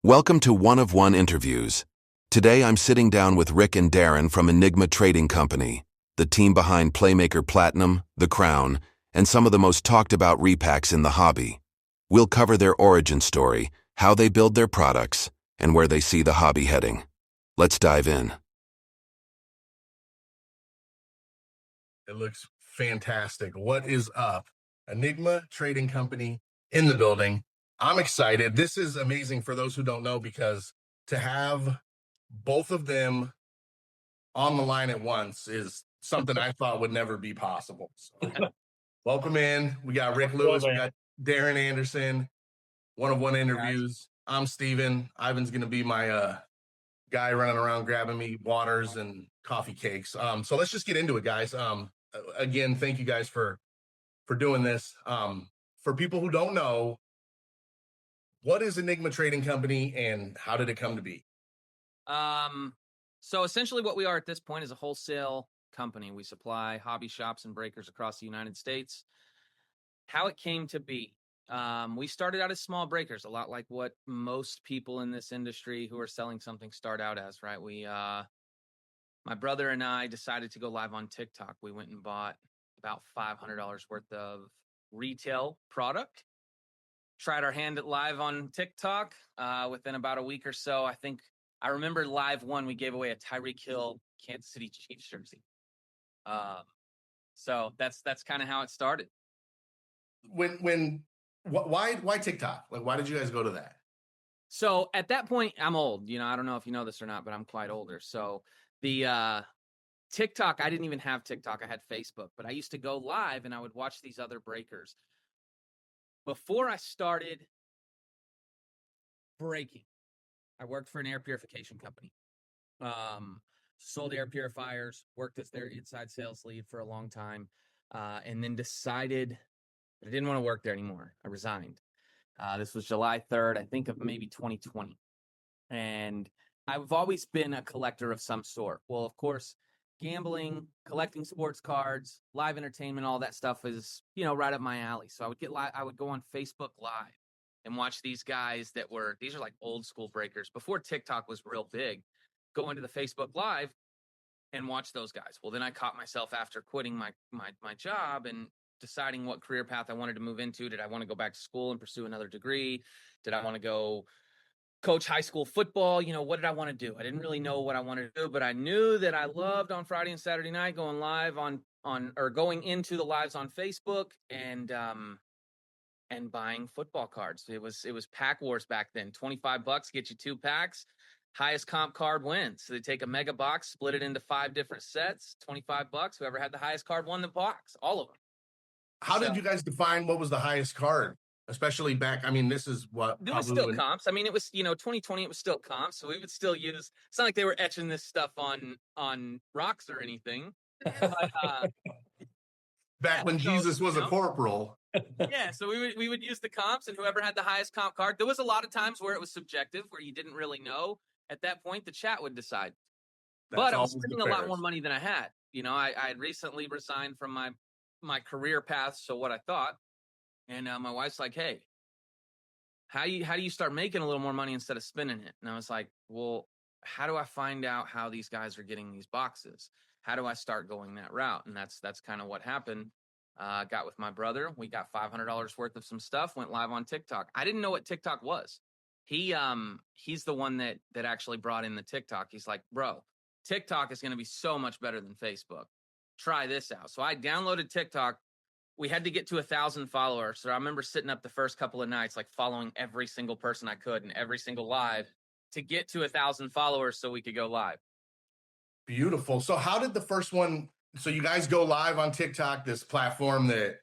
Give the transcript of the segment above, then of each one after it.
Welcome to One of One Interviews. Today I'm sitting down with Rick and Darren from Enigma Trading Company, the team behind Playmaker Platinum, The Crown, and some of the most talked about repacks in the hobby. We'll cover their origin story, how they build their products, and where they see the hobby heading. Let's dive in. It looks fantastic. What is up? Enigma Trading Company in the building. I'm excited. This is amazing for those who don't know, because to have both of them on the line at once is something I thought would never be possible. So, welcome in. We got Rick Lewis, we got Darren Anderson, One of One Interviews. I'm Steven. Ivan's going to be my guy running around grabbing me waters and coffee cakes. So let's just get into it, guys. Again, thank you guys for doing this. For people who don't know, what is Enigma Trading Company and how did it come to be? So essentially what we are at this point is a wholesale company. We supply hobby shops and breakers across the United States. How it came to be. We started out as small breakers, a lot like what most people in this industry who are selling something start out as, right? My brother and I decided to go live on TikTok. We went and bought about $500 worth of retail product. Tried our hand at live on TikTok. Within about a week or so, I remember live one, we gave away a Tyreek Hill Kansas City Chiefs jersey. So that's kind of how it started. Why TikTok? Like, why did you guys go to that? So at that point, I'm old. I don't know if you know this or not, but I'm quite older. So the TikTok, I didn't even have TikTok. I had Facebook, but I used to go live and I would watch these other breakers. Before I started breaking, I worked for an air purification company. Sold air purifiers, worked as their inside sales lead for a long time, and then decided that I didn't want to work there anymore. I resigned. This was July 3rd, I think, of maybe 2020. And I've always been a collector of some sort. Well, of course, gambling, collecting sports cards, live entertainment, all that stuff is, right up my alley. So I would go on Facebook Live and watch these guys these are like old school breakers before TikTok was real big. Go into the Facebook Live and watch those guys. Well, then I caught myself after quitting my job and deciding what career path I wanted to move into. Did I want to go back to school and pursue another degree? Did I want to go coach high school football? What did I want to do? I didn't really know what I wanted to do, but I knew that I loved on Friday and Saturday night going live or going into the lives on Facebook and buying football cards. It was pack wars back then. $25 get you 2 packs. Highest comp card wins. So they take a mega box, split it into 5 different sets, $25. Whoever had the highest card won the box, all of them. How did you guys define what was the highest card? Especially back, this is what... It was still comps. It was, 2020, it was still comps. So we would still use... It's not like they were etching this stuff on rocks or anything. But, back when Jesus was a corporal. Yeah, so we would use the comps, and whoever had the highest comp card. There was a lot of times where it was subjective, where you didn't really know. At that point, the chat would decide. But I was spending a lot more money than I had. I had recently resigned from my career path, so what I thought. And my wife's like, hey, how do you start making a little more money instead of spending it? And I was like, well, how do I find out how these guys are getting these boxes? How do I start going that route? And that's kind of what happened. Got with my brother. We got $500 worth of some stuff, went live on TikTok. I didn't know what TikTok was. He's the one that actually brought in the TikTok. He's like, bro, TikTok is going to be so much better than Facebook. Try this out. So I downloaded TikTok. We had to get to 1,000 followers. So I remember sitting up the first couple of nights, like following every single person I could in every single live to get to 1,000 followers so we could go live. Beautiful. So how did the first one... So you guys go live on TikTok, this platform that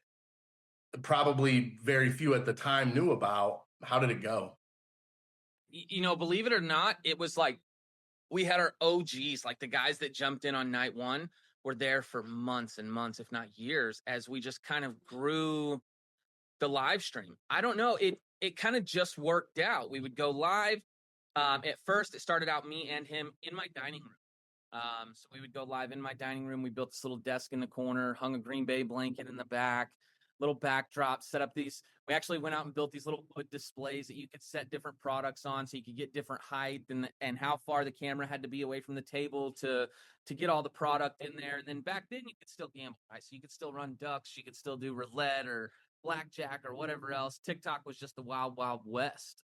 probably very few at the time knew about. How did it go? Believe it or not, it was like we had our OGs, like the guys that jumped in on night one were there for months and months, if not years, as we just kind of grew the live stream. I don't know. It kind of just worked out. We would go live. At first, it started out me and him in my dining room. So we would go live in my dining room. We built this little desk in the corner, hung a Green Bay blanket in the back. little backdrops, set up these. We actually went out and built these little wood displays that you could set different products on, so you could get different height and how far the camera had to be away from the table to get all the product in there. And then back then you could still gamble, right? So you could still run ducks, you could still do roulette or blackjack or whatever else. TikTok was just the wild, wild west.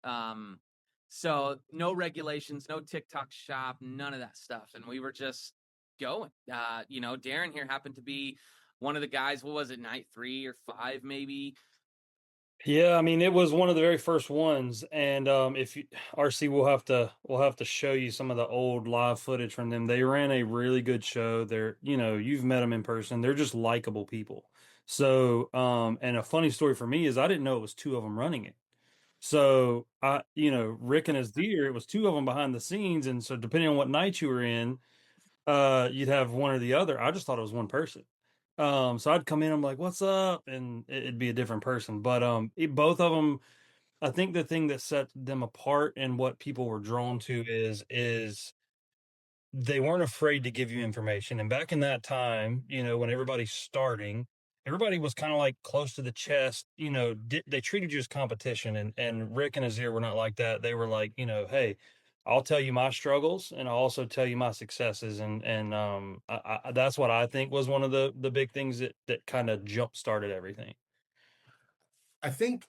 So no regulations, no TikTok shop, none of that stuff. And we were just going. Darren here happened to be one of the guys. What was it, night 3 or 5, maybe? Yeah, I mean, it was one of the very first ones, and if you, RC, we'll have to show you some of the old live footage from them. They ran a really good show. They're, you've met them in person. They're just likable people. So, and a funny story for me is I didn't know it was two of them running it. So Rick and his deer, it was two of them behind the scenes, and so depending on what night you were in, you'd have one or the other. I just thought it was one person. So I'd come in, I'm like, "What's up?" and it'd be a different person. But both of them, I think the thing that set them apart and what people were drawn to is they weren't afraid to give you information. And back in that time, when everybody's starting, everybody was kind of like close to the chest. They treated you as competition. And Rick and Azir were not like that. They were like, hey, I'll tell you my struggles, and I'll also tell you my successes. And that's what I think was one of the big things that kind of jump started everything. I think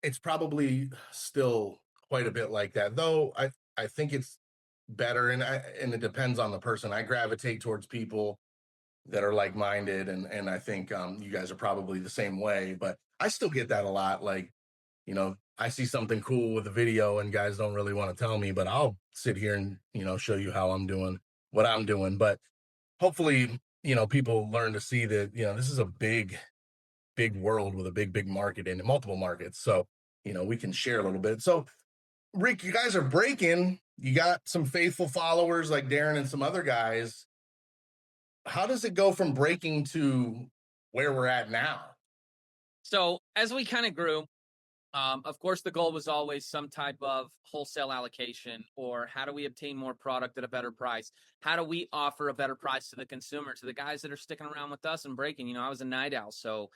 it's probably still quite a bit like that, though. I think it's better, and it depends on the person. I gravitate towards people that are like-minded, and I think you guys are probably the same way. But I still get that a lot. Like, I see something cool with a video, and guys don't really want to tell me, but I'll sit here and show you how I'm doing what I'm doing. But hopefully, people learn to see that this is a big world with a big market in it, multiple markets. So we can share a little bit. So Rick, you guys are breaking. You got some faithful followers like Darren and some other guys. How does it go from breaking to where we're at now? So as we kind of grew, of course, the goal was always some type of wholesale allocation, or how do we obtain more product at a better price? How do we offer a better price to the consumer, to the guys that are sticking around with us and breaking? I was a night owl, so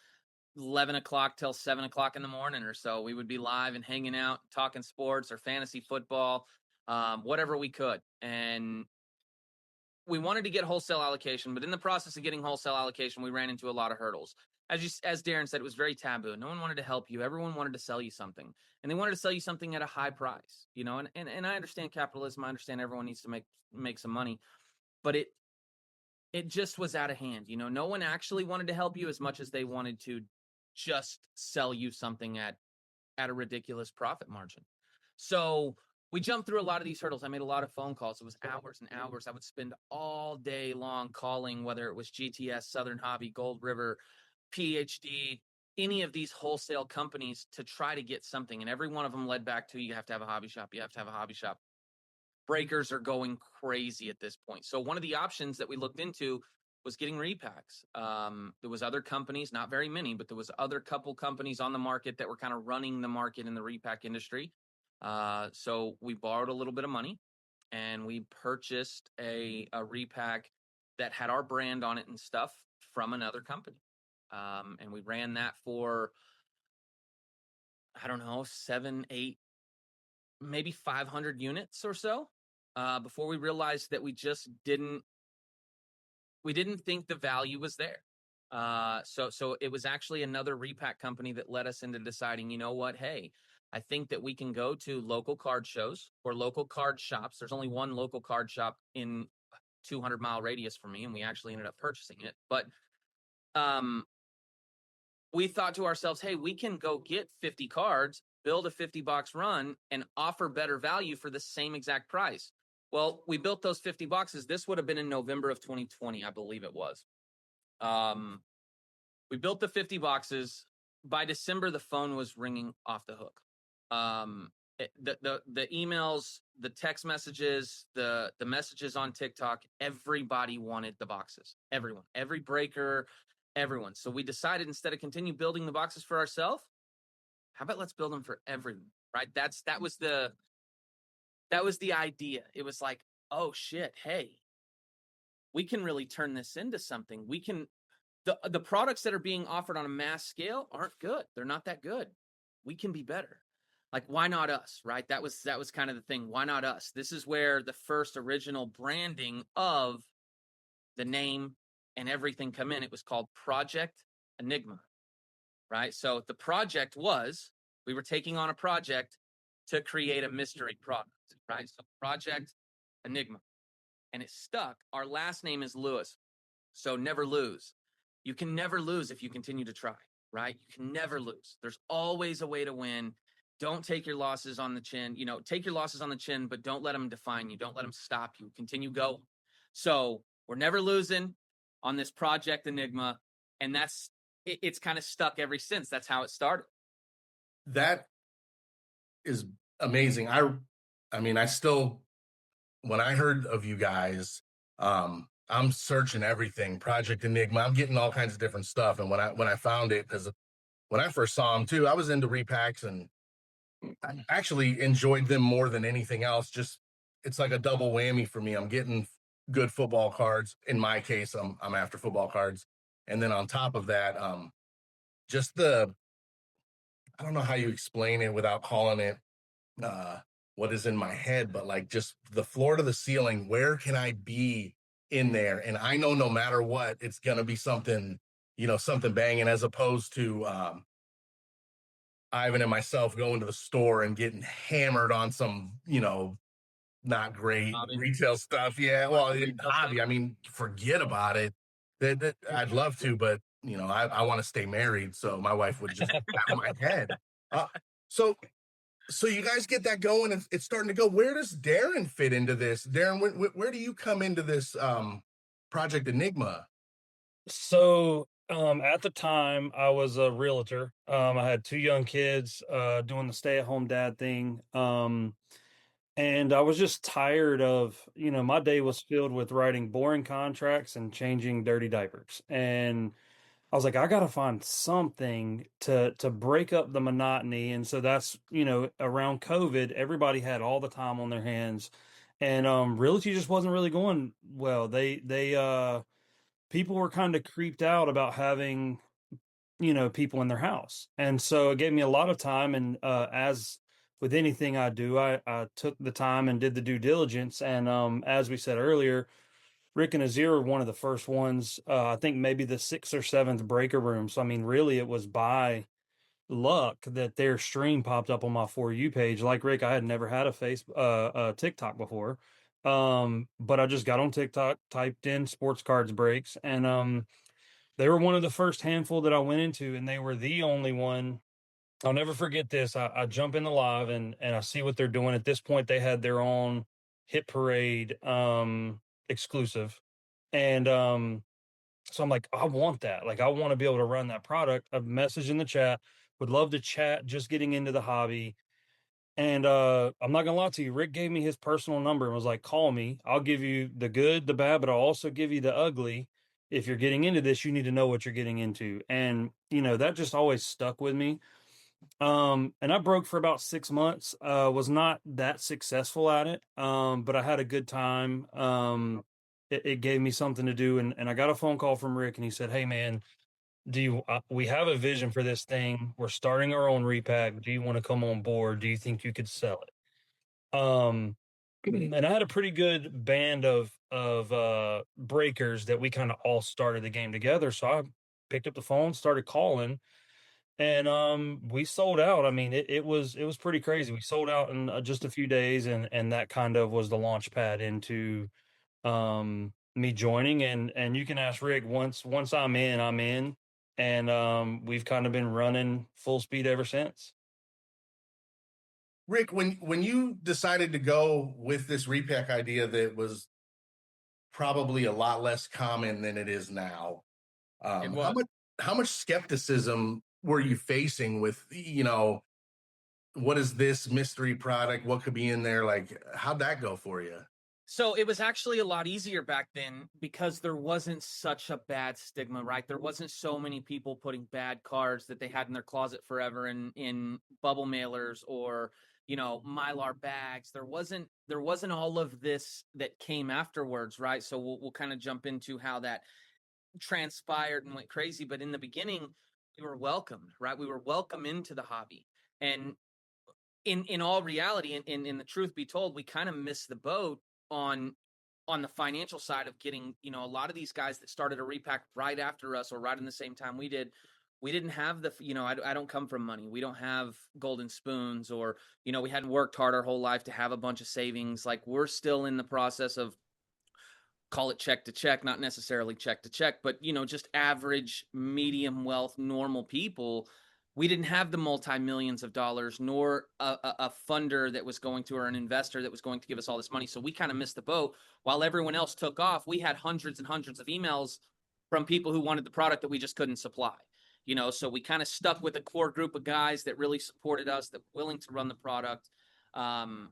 11 o'clock till 7 o'clock in the morning or so, we would be live and hanging out, talking sports or fantasy football, whatever we could. And we wanted to get wholesale allocation, but in the process of getting wholesale allocation, we ran into a lot of hurdles. As Darren said, it was very taboo. No one wanted to help you. Everyone wanted to sell you something, and they wanted to sell you something at a high price, and I understand capitalism. I understand everyone needs to make some money, but it just was out of hand. No one actually wanted to help you as much as they wanted to just sell you something at a ridiculous profit margin. So we jumped through a lot of these hurdles. I made a lot of phone calls. It was hours and hours. I would spend all day long calling, whether it was GTS, Southern Hobby, Gold River, PhD, any of these wholesale companies to try to get something. And every one of them led back to, you have to have a hobby shop. You have to have a hobby shop. Breakers are going crazy at this point. So one of the options that we looked into was getting repacks. There was other companies, not very many, but there was other couple companies on the market that were kind of running the market in the repack industry. So we borrowed a little bit of money and we purchased a repack that had our brand on it and stuff from another company. And we ran that for, I don't know, 7, 8, maybe 500 units or so, before we realized that we just didn't think the value was there. So it was actually another repack company that led us into deciding, you know what, hey, I think that we can go to local card shows or local card shops. There's only one local card shop in 200-mile radius for me, and we actually ended up purchasing it. But we thought to ourselves, hey, we can go get 50 cards, build a 50-box run, and offer better value for the same exact price. Well, we built those 50 boxes. This would have been in November of 2020, I believe it was. We built the 50 boxes. By December, the phone was ringing off the hook. The emails, the text messages, the messages on TikTok, everybody wanted the boxes. Everyone, every breaker, everyone. So we decided, instead of continue building the boxes for ourselves, how about let's build them for everyone, right? That was the idea. It was like, oh shit, hey, we can really turn this into something. The products that are being offered on a mass scale aren't good. They're not that good. We can be better. Like, why not us, right? That was kind of the thing. Why not us? This is where the first original branding of the name and everything come in. It was called Project Enigma, right? So the project was, we were taking on a project to create a mystery product, right? So Project Enigma. And it stuck. Our last name is Lewis. So never lose. You can never lose if you continue to try, right? You can never lose. There's always a way to win. Don't take your losses on the chin. Take your losses on the chin, but don't let them define you. Don't let them stop you. Continue going. So we're never losing on this Project Enigma. And it's kind of stuck ever since. That's how it started. That is amazing. I mean, I still, when I heard of you guys, I'm searching everything, Project Enigma. I'm getting all kinds of different stuff. And when I found it, because when I first saw them too, I was into repacks and I actually enjoyed them more than anything else. Just, it's like a double whammy for me. I'm getting good football cards. In my case, I'm after football cards. And then on top of that, just I don't know how you explain it without calling it what is in my head, but like just the floor to the ceiling, where can I be in there? And I know no matter what, it's gonna be something, something banging, as opposed to Ivan and myself going to the store and getting hammered on some, not great retail stuff. Yeah, well, hobby. I mean, forget about it. That I'd love to, but I want to stay married, so my wife would just pat my head. Uh, so you guys get that going, and it's starting to go. Where does Darren fit into this? Darren, where do you come into this Project Enigma? So at the time, I was a realtor. I had 2 young kids doing the stay-at-home dad thing. And I was just tired of, my day was filled with writing boring contracts and changing dirty diapers. And I was like, I got to find something to break up the monotony. And so that's, around COVID, everybody had all the time on their hands, and realty just wasn't really going well. People were kind of creeped out about having, people in their house. And so it gave me a lot of time. And as with anything I do, I took the time and did the due diligence. And as we said earlier, Rick and Azir were one of the first ones, I think maybe the 6th or 7th breaker room. So, I mean, really, it was by luck that their stream popped up on my For You page. Like Rick, I had never had a TikTok before. But I just got on TikTok, typed in sports cards breaks, and they were one of the first handful that I went into, and they were the only one. I'll never forget this. I jump in the live and I see what they're doing. At this point, they had their own Hit Parade exclusive. And so I'm like, I want that. Like, I want to be able to run that product. A message in the chat, would love to chat, just getting into the hobby. And I'm not gonna lie to you, Rick gave me his personal number and was like, call me. I'll give you the good, the bad, but I'll also give you the ugly. If you're getting into this, you need to know what you're getting into. And that just always stuck with me. And I broke for about 6 months, was not that successful at it. But I had a good time. It gave me something to do. And I got a phone call from Rick, and he said, hey man, we have a vision for this thing. We're starting our own repack. Do you want to come on board? Do you think you could sell it? And I had a pretty good band of breakers that we kind of all started the game together. So I picked up the phone, started calling, and we sold out. I mean, it was pretty crazy. We sold out in just a few days, and that kind of was the launch pad into me joining. And you can ask Rick, once I'm in. And we've kind of been running full speed ever since. Rick, when you decided to go with this repack idea that was probably a lot less common than it is now, how much skepticism were you facing with, what is this mystery product? What could be in there? Like, how'd that go for you? So it was actually a lot easier back then because there wasn't such a bad stigma, right? There wasn't so many people putting bad cards that they had in their closet forever in bubble mailers or, Mylar bags. There wasn't all of this that came afterwards, right? So we'll kind of jump into how that transpired and went crazy, but in the beginning, we were welcomed, right? We were welcome into the hobby. And in all reality, and in the truth be told, we kind of missed the boat on the financial side of getting, a lot of these guys that started a repack right after us or right in the same time we didn't have the, I don't come from money. We don't have golden spoons, or, we hadn't worked hard our whole life to have a bunch of savings. Like, we're still in the process of, call it check to check, not necessarily check to check, but, just average, medium wealth, normal people. We didn't have the multi-millions of dollars, nor a funder that was going to, or an investor that was going to give us all this money. So we kind of missed the boat. While everyone else took off, we had hundreds and hundreds of emails from people who wanted the product that we just couldn't supply. So we kind of stuck with a core group of guys that really supported us, that were willing to run the product, and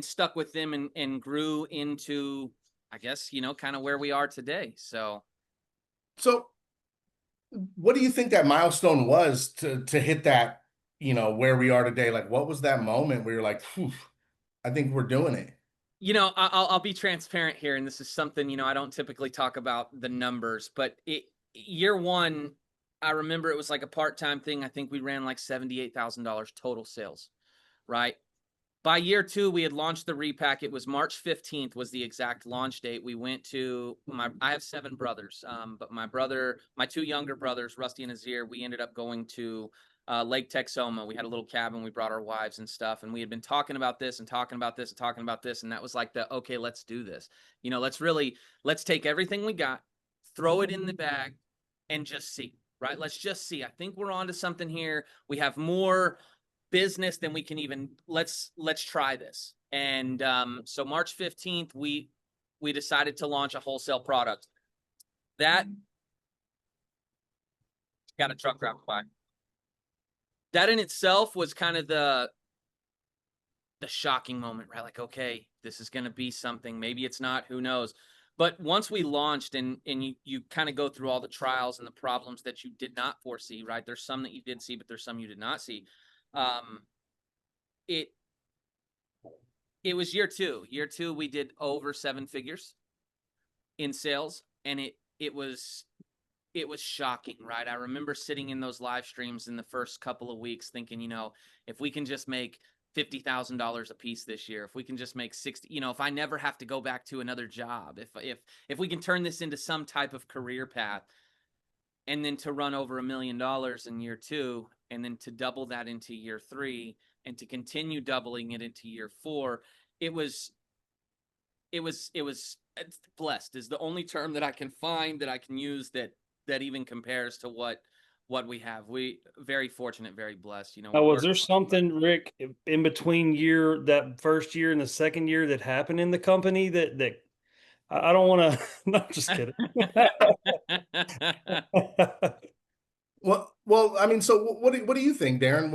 stuck with them and grew into, I guess, kind of where we are today. So what do you think that milestone was to hit that, where we are today? Like, what was that moment where you're like, "Phew, I think we're doing it"? I'll be transparent here, and this is something, I don't typically talk about the numbers, but year one, I remember it was like a part-time thing. I think we ran like $78,000 total sales, right? By year two, we had launched the repack. It was March 15th was the exact launch date. We went to I have 7 brothers, but my 2 younger brothers, Rusty and Azir, we ended up going to Lake Texoma. We had a little cabin. We brought our wives and stuff, and we had been talking about this and talking about this and talking about this, and that was like okay, let's do this. Let's take everything we got, throw it in the bag, and just see, right? Let's just see. I think we're onto something here. We have more business than we can even, let's try this. And so March 15th, we decided to launch a wholesale product. That got a truck driving by. That in itself was kind of the shocking moment, right? Like, okay, this is going to be something. Maybe it's not, who knows? But once we launched and you kind of go through all the trials and the problems that you did not foresee, right? There's some that you did see, but there's some you did not see. It was year two. Year two, we did over 7 figures in sales, and it was shocking, right? I remember sitting in those live streams in the first couple of weeks thinking, if we can just make $50,000 a piece this year, if we can just make 60, if I never have to go back to another job, if we can turn this into some type of career path, and then to run over $1 million in year 2, and then to double that into year 3, and to continue doubling it into year 4, it was blessed is the only term that I can find that I can use that even compares to what we have. We very fortunate, very blessed. Now, was there something, Rick, in between that first year and the second year that happened in the company that I don't want to? No, just kidding. Well, I mean, so what do you think, Darren?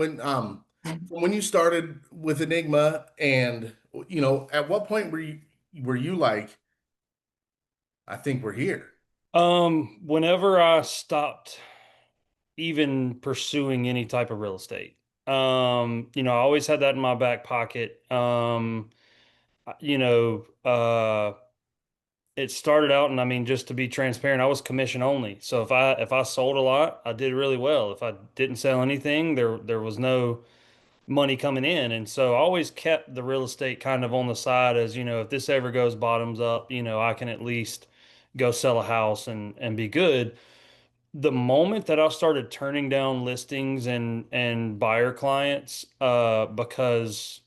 When you started with Enigma, and at what point were you like, I think we're here? Whenever I stopped even pursuing any type of real estate, I always had that in my back pocket. It started out, and I mean, just to be transparent, I was commission only. So if I sold a lot, I did really well. If I didn't sell anything, there was no money coming in. And so I always kept the real estate kind of on the side as, if this ever goes bottoms up, I can at least go sell a house and be good. The moment that I started turning down listings and buyer clients, because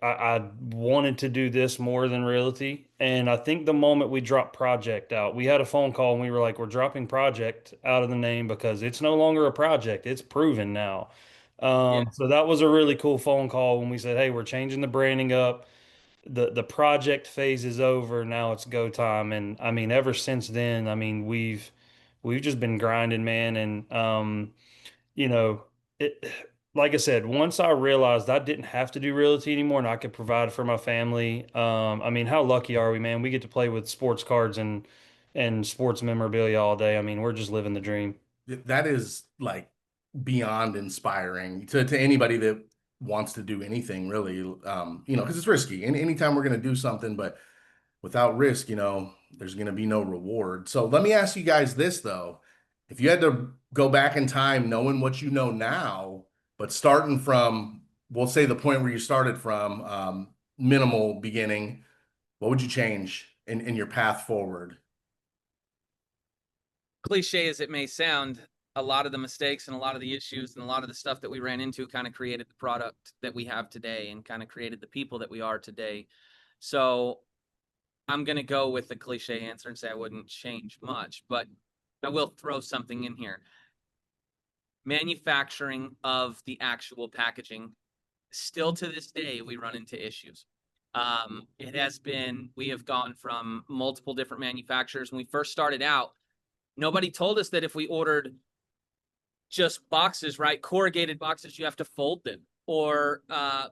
I wanted to do this more than realty. And I think the moment we dropped project out, we had a phone call and we were like, we're dropping project out of the name because it's no longer a project. It's proven now. Yeah. So that was a really cool phone call when we said, hey, we're changing the branding up. The project phase is over. Now it's go time. And I mean, ever since then, I mean, we've just been grinding, man. And it, like I said, once I realized I didn't have to do realty anymore and I could provide for my family, I mean, how lucky are we, man? We get to play with sports cards and sports memorabilia all day. I mean, we're just living the dream. That is like beyond inspiring to anybody that wants to do anything really, because it's risky. And anytime we're going to do something, but without risk, there's going to be no reward. So let me ask you guys this though. If you had to go back in time knowing what you know now, but starting from, we'll say the point where you started from, minimal beginning, what would you change in your path forward? Cliche as it may sound, a lot of the mistakes and a lot of the issues and a lot of the stuff that we ran into kind of created the product that we have today and kind of created the people that we are today. So I'm going to go with the cliche answer and say I wouldn't change much, but I will throw something in here. Manufacturing of the actual packaging, still to this day, we run into issues. It has been, we have gone from multiple different manufacturers. When we first started out, nobody told us that if we ordered just boxes, right? Corrugated boxes, you have to fold them. Or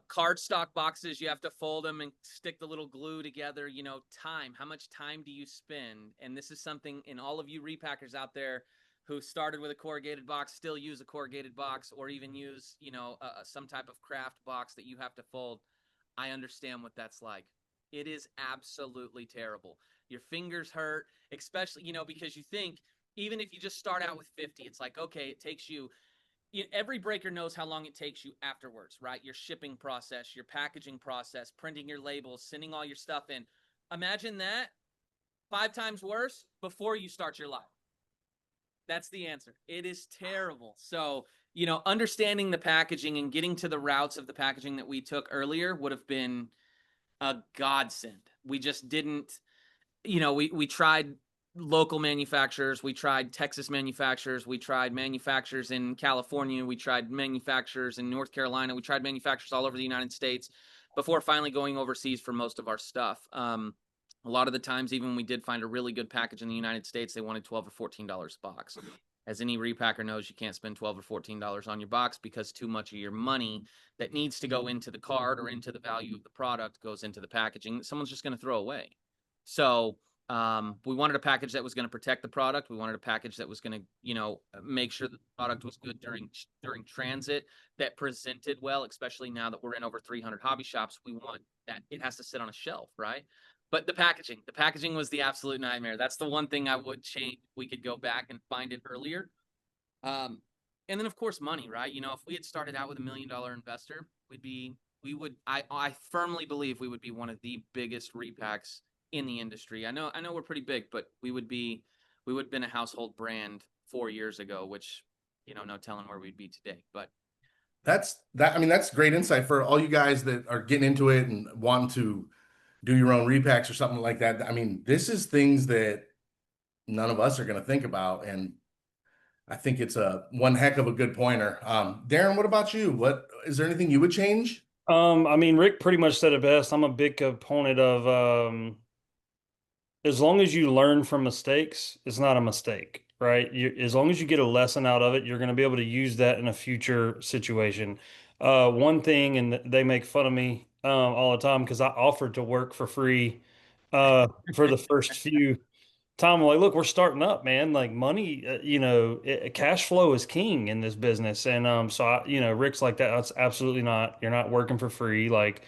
cardstock boxes, you have to fold them and stick the little glue together. You know, time. How much time do you spend? And this is something, in all of you repackers out there who started with a corrugated box, still use a corrugated box, or even use, you know, some type of craft box that you have to fold. I understand what that's like. It is absolutely terrible. Your fingers hurt, especially, you know, because you think, even if you just start out with 50, it's like, okay, it takes you, every breaker knows how long it takes you afterwards, right? Your shipping process, your packaging process, printing your labels, sending all your stuff in. Imagine that 5 times worse before you start your life. That's the answer. It is terrible. So, you know, understanding the packaging and getting to the routes of the packaging that we took earlier would have been a godsend. We just didn't, you know, we tried local manufacturers, we tried Texas manufacturers, we tried manufacturers in California, we tried manufacturers in North Carolina, we tried manufacturers all over the United States before finally going overseas for most of our stuff. A lot of the times, even when we did find a really good package in the United States, they wanted $12 or $14 a box. As any repacker knows, you can't spend $12 or $14 on your box because too much of your money that needs to go into the card or into the value of the product goes into the packaging that someone's just going to throw away. So we wanted a package that was going to protect the product. We wanted a package that was going to, you know, make sure that the product was good during transit, that presented well, especially now that we're in over 300 hobby shops. We want that it has to sit on a shelf, right? But the packaging was the absolute nightmare. That's the one thing I would change. We could go back and find it earlier. And then of course money, right? You know, if we had started out with $1 million investor, I firmly believe we would be one of the biggest repacks in the industry. I know we're pretty big, but we would have been a household brand 4 years ago, which, you know, no telling where we'd be today. But I mean, that's great insight for all you guys that are getting into it and want to do your own repacks or something like that. I mean, this is things that none of us are going to think about. And I think it's one heck of a good pointer. Darren, what about you? Is there anything you would change? I mean, Rick pretty much said it best. I'm a big component of as long as you learn from mistakes, it's not a mistake, right? As long as you get a lesson out of it, you're going to be able to use that in a future situation. One thing, and they make fun of me all the time because I offered to work for free for the first few time. I'm like, look, we're starting up, man. Like money, cash flow is king in this business, and Rick's like that. That's absolutely not. You're not working for free, like.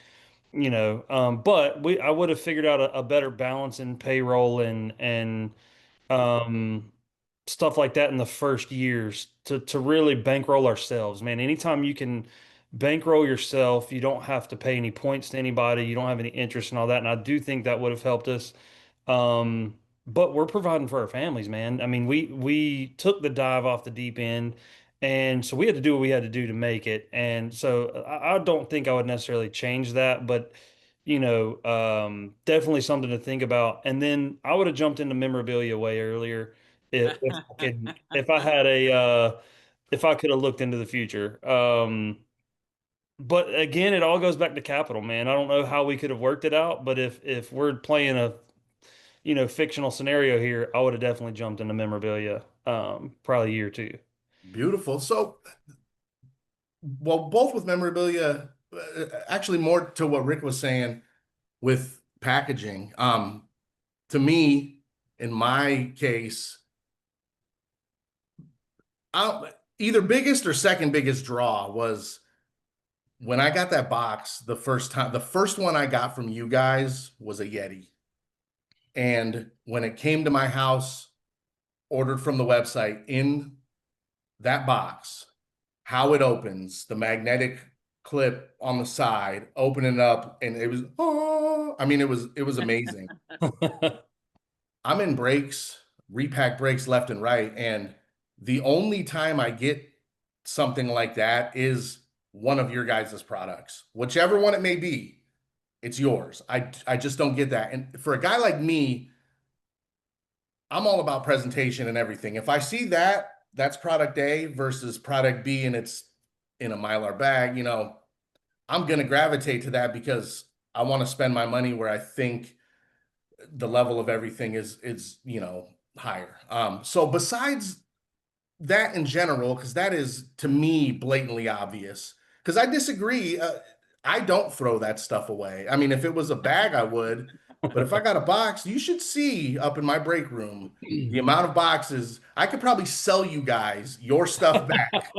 But I would have figured out a better balance in payroll and um, stuff like that in the first years to really bankroll ourselves, man. Anytime you can bankroll yourself, you don't have to pay any points to anybody. You don't have any interest and all that. And I do think that would have helped us. Um, but we're providing for our families, man. I mean, we took the dive off the deep end, and so we had to do what we had to do to make it. And so I don't think I would necessarily change that, but definitely something to think about. And then I would have jumped into memorabilia way earlier if I had if I could have looked into the future. But again, it all goes back to capital, man. I don't know how we could have worked it out, but if we're playing a fictional scenario here, I would have definitely jumped into memorabilia, probably a year or two. Beautiful. So, well, both with memorabilia, actually more to what Rick was saying with packaging. To me, in my case, either biggest or second biggest draw was when I got that box the first time. The first one I got from you guys was a Yeti. And when it came to my house, ordered from the website, in that box, how it opens, the magnetic clip on the side, open it up, and it was, oh, I mean, it was amazing. I'm in breaks, repack breaks left and right, and the only time I get something like that is one of your guys' products, whichever one it may be, it's yours. I just don't get that. And for a guy like me, I'm all about presentation and everything. If I see that, that's product A versus product B and it's in a Mylar bag, you know, I'm going to gravitate to that because I want to spend my money where I think the level of everything is, you know, higher. So besides that in general, because that is to me blatantly obvious, because I disagree. I don't throw that stuff away. I mean, if it was a bag, I would. But if I got a box, you should see up in my break room the amount of boxes. I could probably sell you guys your stuff back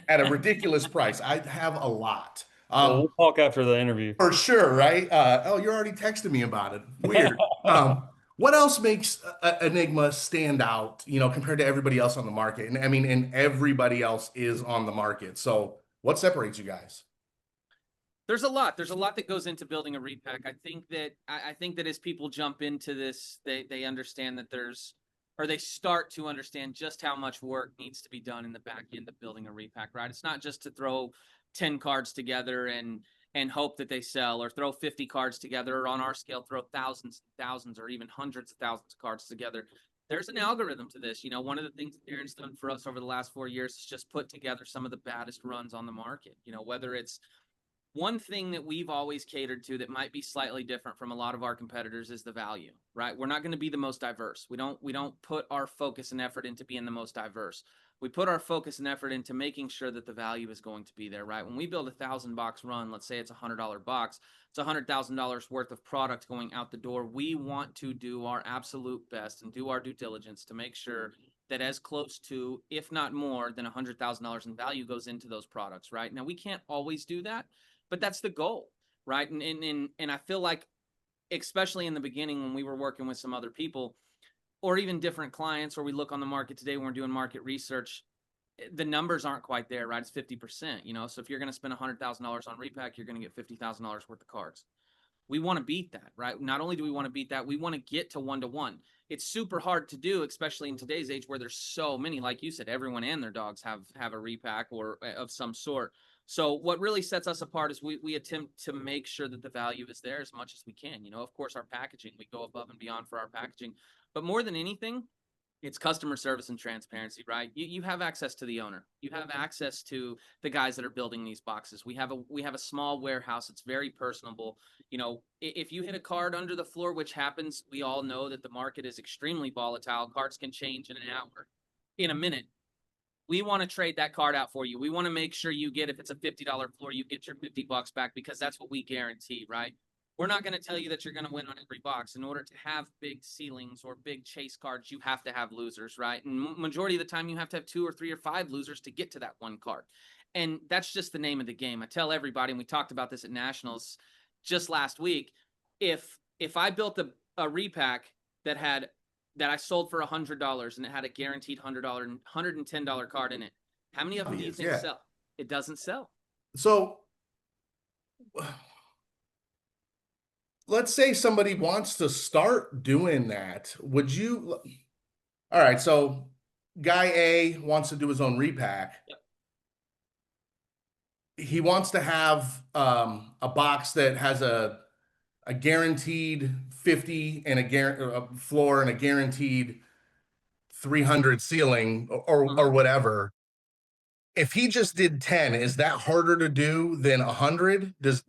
at a ridiculous price. I have a lot. Well, we'll talk after the interview. For sure, right? Oh, you're already texting me about it. Weird. What else makes Enigma stand out, you know, compared to everybody else on the market? And I mean, and everybody else is on the market. So what separates you guys? There's a lot. There's a lot that goes into building a repack. I think that as people jump into this, they understand that they start to understand just how much work needs to be done in the back end of building a repack, right? It's not just to throw 10 cards together and hope that they sell, or throw 50 cards together, or on our scale, throw thousands and thousands or even hundreds of thousands of cards together. There's an algorithm to this. You know, one of the things that Darren's done for us over the last 4 years is just put together some of the baddest runs on the market. You know, whether it's one thing that we've always catered to that might be slightly different from a lot of our competitors is the value, right? We're not going to be the most diverse. We don't put our focus and effort into being the most diverse. We put our focus and effort into making sure that the value is going to be there, right? When we build a 1,000-box run, let's say it's a $100 box, it's $100,000 worth of product going out the door. We want to do our absolute best and do our due diligence to make sure that as close to, if not more than $100,000 in value goes into those products, right? Now, we can't always do that, but that's the goal, right? And I feel like, especially in the beginning when we were working with some other people or even different clients, or we look on the market today when we're doing market research, the numbers aren't quite there, right? It's 50%, you know? So if you're going to spend $100,000 on repack, you're going to get $50,000 worth of cards. We want to beat that, right? Not only do we want to beat that, we want to get to 1-to-1. It's super hard to do, especially in today's age where there's so many. Like you said, everyone and their dogs have a repack or of some sort. So what really sets us apart is we attempt to make sure that the value is there as much as we can. You know, of course, our packaging, we go above and beyond for our packaging. But more than anything, it's customer service and transparency, right? You have access to the owner. You have access to the guys that are building these boxes. We have a small warehouse. It's very personable. You know, if you hit a card under the floor, which happens, we all know that the market is extremely volatile. Cards can change in an hour, in a minute. We want to trade that card out for you. We want to make sure you get, if it's a $50 floor, you get your $50 back, because that's what we guarantee, right? We're not going to tell you that you're going to win on every box. In order to have big ceilings or big chase cards, you have to have losers, right? And majority of the time, you have to have 2 or 3 or 5 losers to get to that one card. And that's just the name of the game. I tell everybody, and we talked about this at Nationals just last week, if I built a repack that I sold for $100 and it had a guaranteed $110 card in it, how many of them do you think sell? It doesn't sell. So let's say somebody wants to start doing that. Would you? All right. So guy A wants to do his own repack. Yep. He wants to have a box that has a guaranteed 50 and a floor and a guaranteed 300 ceiling or whatever. If he just did 10, is that harder to do than 100? Does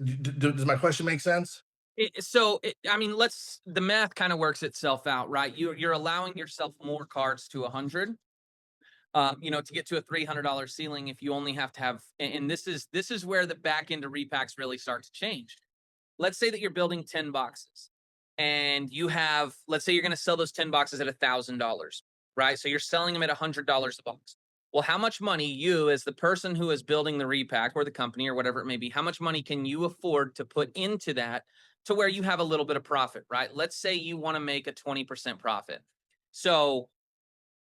my question make sense? I mean, the math kind of works itself out, right? You're allowing yourself more cards to 100. You know, to get to a $300 ceiling, if you only have to have, and this is where the back end of repacks really start to change. Let's say that you're building 10 boxes and you have, let's say you're going to sell those 10 boxes at $1,000, right? So you're selling them at $100 a box. Well, how much money, you as the person who is building the repack or the company or whatever it may be, how much money can you afford to put into that to where you have a little bit of profit, right? Let's say you want to make a 20% profit. So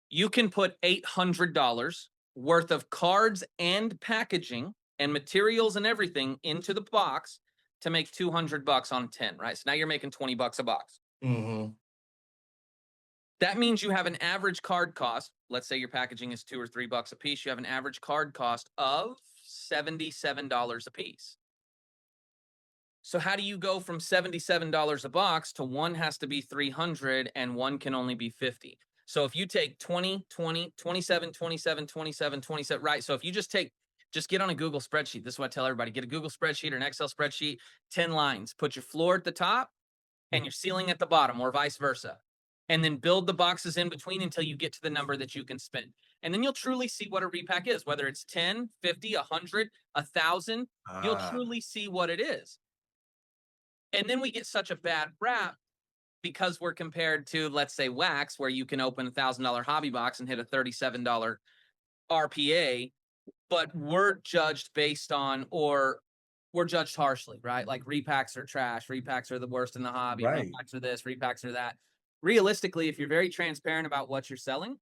you can put $800 worth of cards and packaging and materials and everything into the box to make $200 on 10, right? So now you're making $20 a box. Mm-hmm. That means you have an average card cost. Let's say your packaging is $2 or $3 a piece. You have an average card cost of $77 a piece. So how do you go from $77 a box to one has to be 300 and one can only be 50? So if you take 20, 20, 27, 27, 27, 27, right? So if you just get on a Google spreadsheet. This is what I tell everybody. Get a Google spreadsheet or an Excel spreadsheet, 10 lines. Put your floor at the top and your ceiling at the bottom or vice versa. And then build the boxes in between until you get to the number that you can spend. And then you'll truly see what a repack is, whether it's 10, 50, 100, 1,000, you'll truly see what it is. And then we get such a bad rap because we're compared to, let's say, wax, where you can open a $1,000 hobby box and hit a $37 RPA, but we're judged based on, or we're judged harshly, right? Like repacks are trash, repacks are the worst in the hobby, Right. repacks are this, repacks are that. Realistically, if you're very transparent about what you're selling,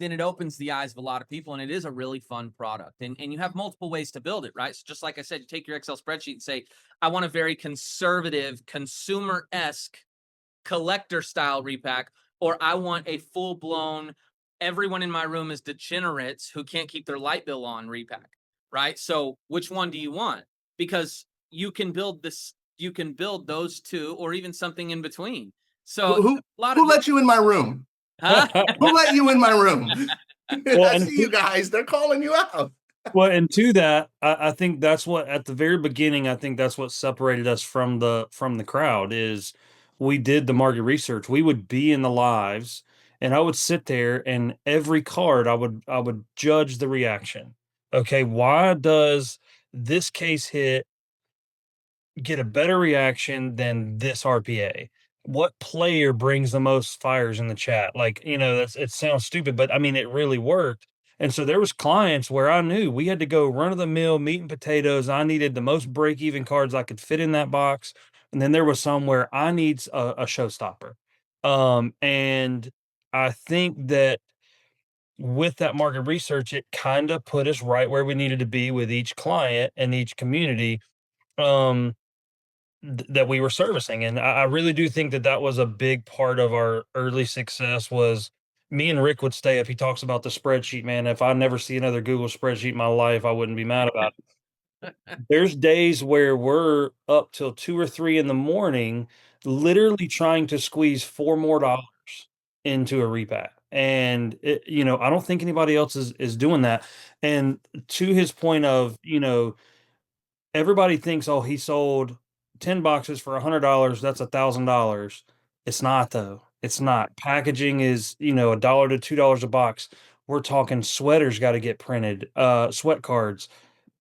then it opens the eyes of a lot of people, and it is a really fun product. And you have multiple ways to build it, right? So just like I said, you take your Excel spreadsheet and say, I want a very conservative, consumer-esque, collector-style repack, or I want a full-blown, everyone in my room is degenerates who can't keep their light bill on repack, right? So which one do you want? Because you can build those two, or even something in between. So Who let you in my room? Huh? Who let you in my room? Well, I and see you guys. They're calling you out. Well, and to that, I think that's what at the very beginning, I think that's what separated us from the crowd is we did the market research. We would be in the lives and I would sit there and every card I would judge the reaction. Okay, why does this case hit get a better reaction than this RPA? What player brings the most fires in the chat? Like, it sounds stupid, but I mean, it really worked. And so there was clients where I knew we had to go run of the mill meat and potatoes. I needed the most break even cards I could fit in that box. And then there was some where I need a showstopper. And I think that with that market research, it kind of put us right where we needed to be with each client and each community. That we were servicing. And I really do think that that was a big part of our early success was me and Rick would stay up. He talks about the spreadsheet, man. If I never see another Google spreadsheet in my life, I wouldn't be mad about it. There's days where we're up till 2 or 3 in the morning, literally trying to squeeze $4 more into a repack. And I don't think anybody else is doing that. And to his point of, everybody thinks, oh, he sold 10 boxes for $100. That's $1,000. It's not though. It's not. Packaging is, $1 to $2 a box. We're talking sweaters got to get printed, sweat cards,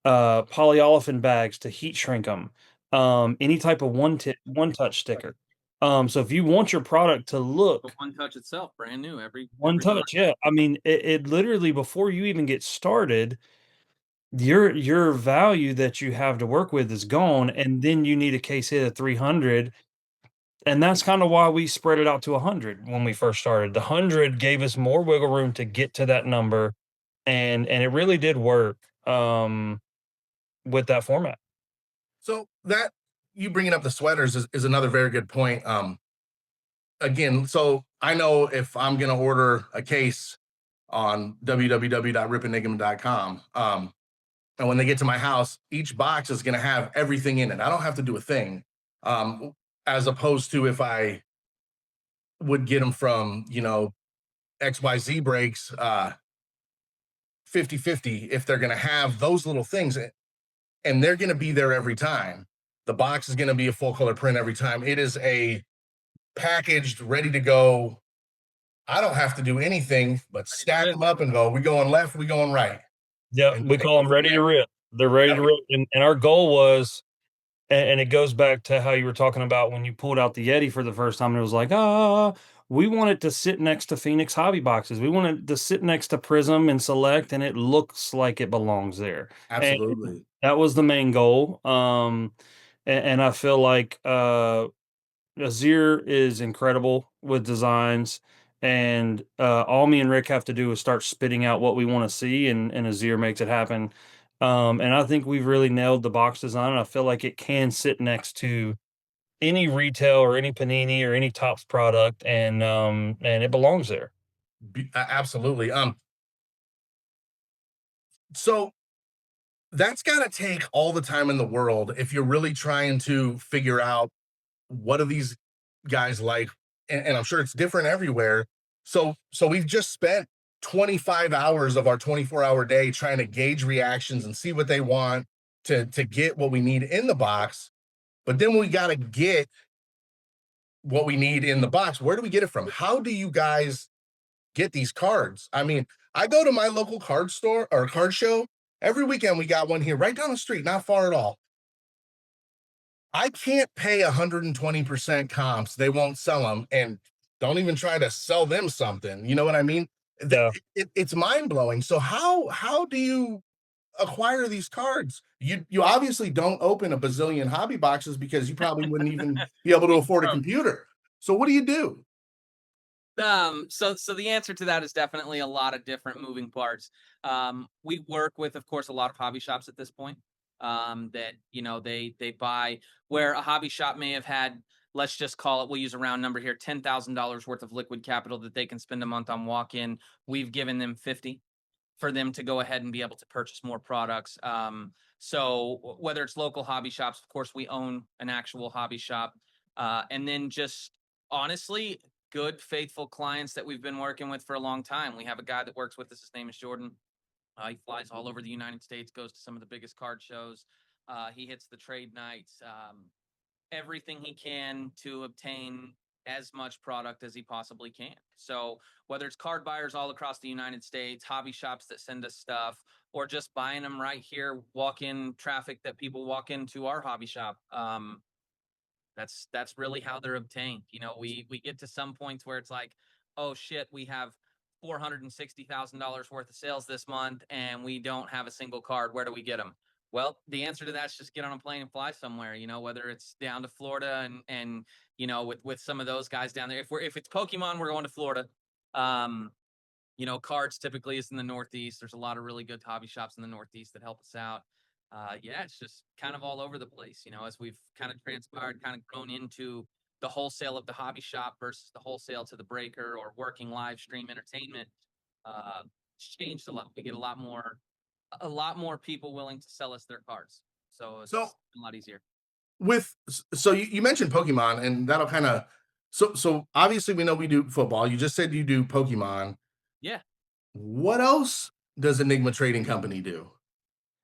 polyolefin bags to heat shrink them, any type of one touch sticker. So if you want your product to look One touch itself, brand new every touch, yeah. I mean, it literally before you even get started, your value that you have to work with is gone, and then you need a case hit of 300, and that's kind of why we spread it out to 100 when we first started. The 100 gave us more wiggle room to get to that number, and it really did work with that format. So that you bringing up the sweaters is another very good point. Again, so I know if I'm going to order a case on www.ripenigma.com, and when they get to my house, each box is going to have everything in it. I don't have to do a thing. As opposed to if I would get them from, XYZ breaks, 50/50, if they're going to have those little things and they're going to be there every time. The box is going to be a full color print every time. It is a packaged, ready to go. I don't have to do anything but stack them up and go, we going left, we going right. Yeah, we call them ready to rip. They're ready to rip. And our goal was, and it goes back to how you were talking about when you pulled out the Yeti for the first time, and it was like, we want it to sit next to Phoenix hobby boxes. We want it to sit next to Prism and Select, and it looks like it belongs there. Absolutely. And that was the main goal. and I feel like Azir is incredible with designs, and all me and Rick have to do is start spitting out what we want to see, and Azir makes it happen. And I think we've really nailed the box design. And I feel like it can sit next to any retail or any Panini or any Topps product, and it belongs there. Absolutely. So that's got to take all the time in the world if you're really trying to figure out what are these guys like, and I'm sure it's different everywhere. So we've just spent 25 hours of our 24-hour day trying to gauge reactions and see what they want to get what we need in the box. But then we got to get what we need in the box. Where do we get it from? How do you guys get these cards? I mean, I go to my local card store or card show every weekend. We got one here right down the street, not far at all. I can't pay 120% comps. They won't sell them, and don't even try to sell them something. You know what I mean? Yeah. It's mind blowing. So how do you acquire these cards? You obviously don't open a bazillion hobby boxes because you probably wouldn't even be able to afford a computer. So what do you do? So the answer to that is definitely a lot of different moving parts. We work with, of course, a lot of hobby shops at this point. That they buy, where a hobby shop may have had, let's just call it, we'll use a round number here, $10,000 worth of liquid capital that they can spend a month on walk-in. We've given them 50 for them to go ahead and be able to purchase more products. So whether it's local hobby shops, of course, we own an actual hobby shop, and then just honestly, good, faithful clients that we've been working with for a long time. We have a guy that works with us. His name is Jordan. He flies all over the United States, goes to some of the biggest card shows. He hits the trade nights, everything he can to obtain as much product as he possibly can. So whether it's card buyers all across the United States, hobby shops that send us stuff, or just buying them right here, walk-in traffic that people walk into our hobby shop, that's really how they're obtained. We get to some points where it's like, oh shit, we have $460,000 worth of sales this month, and we don't have a single card. Where do we get them? Well, the answer to that is just get on a plane and fly somewhere. Whether it's down to Florida and with some of those guys down there. If it's Pokemon, we're going to Florida. Cards typically is in the Northeast. There's a lot of really good hobby shops in the Northeast that help us out. Yeah, it's just kind of all over the place, as we've kind of transpired, kind of grown into the wholesale of the hobby shop versus the wholesale to the breaker or working live stream entertainment. It's changed a lot. We get a lot more people willing to sell us their cards. So it's a lot easier. So you mentioned Pokemon, and that'll kind of, so obviously we know we do football. You just said you do Pokemon. Yeah. What else does Enigma Trading Company do?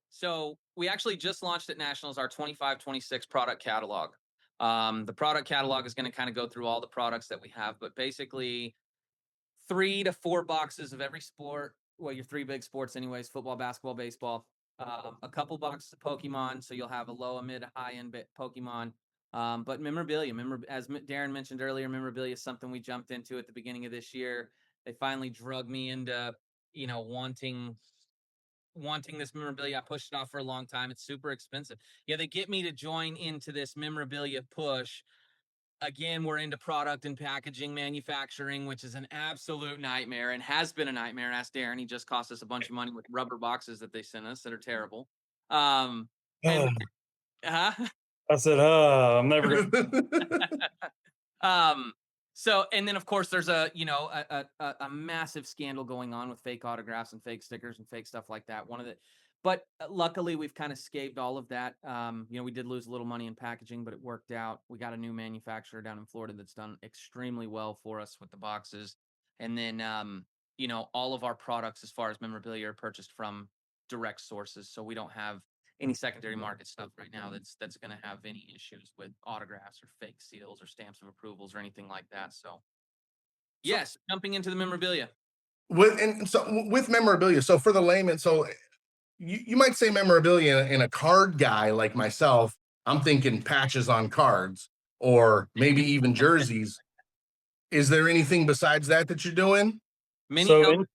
So we actually just launched at Nationals our 25-26 product catalog. The product catalog is going to kind of go through all the products that we have, but basically 3 to 4 boxes of every sport. Well, your 3 big sports anyways: football, basketball, baseball. A couple boxes of Pokemon, so you'll have a low, a mid, a high-end Pokemon. But memorabilia, as Darren mentioned earlier, memorabilia is something we jumped into at the beginning of this year. They finally drug me into, wanting this memorabilia. I pushed it off for a long time. It's super expensive. Yeah, they get me to join into this memorabilia push. Again, we're into product and packaging manufacturing, which is an absolute nightmare and has been a nightmare. Ask Darren. He just cost us a bunch of money with rubber boxes that they sent us that are terrible. And I said, I'm never gonna. So, and then of course there's a massive scandal going on with fake autographs and fake stickers and fake stuff like that. But luckily we've kind of escaped all of that. We did lose a little money in packaging, but it worked out. We got a new manufacturer down in Florida that's done extremely well for us with the boxes. And then, all of our products as far as memorabilia are purchased from direct sources. So we don't have any secondary market stuff right now that's going to have any issues with autographs or fake seals or stamps of approvals or anything like that. So yes, jumping into the memorabilia. With memorabilia, so for the layman, so you might say memorabilia in a card guy like myself, I'm thinking patches on cards or maybe even jerseys. Is there anything besides that you're doing? Mini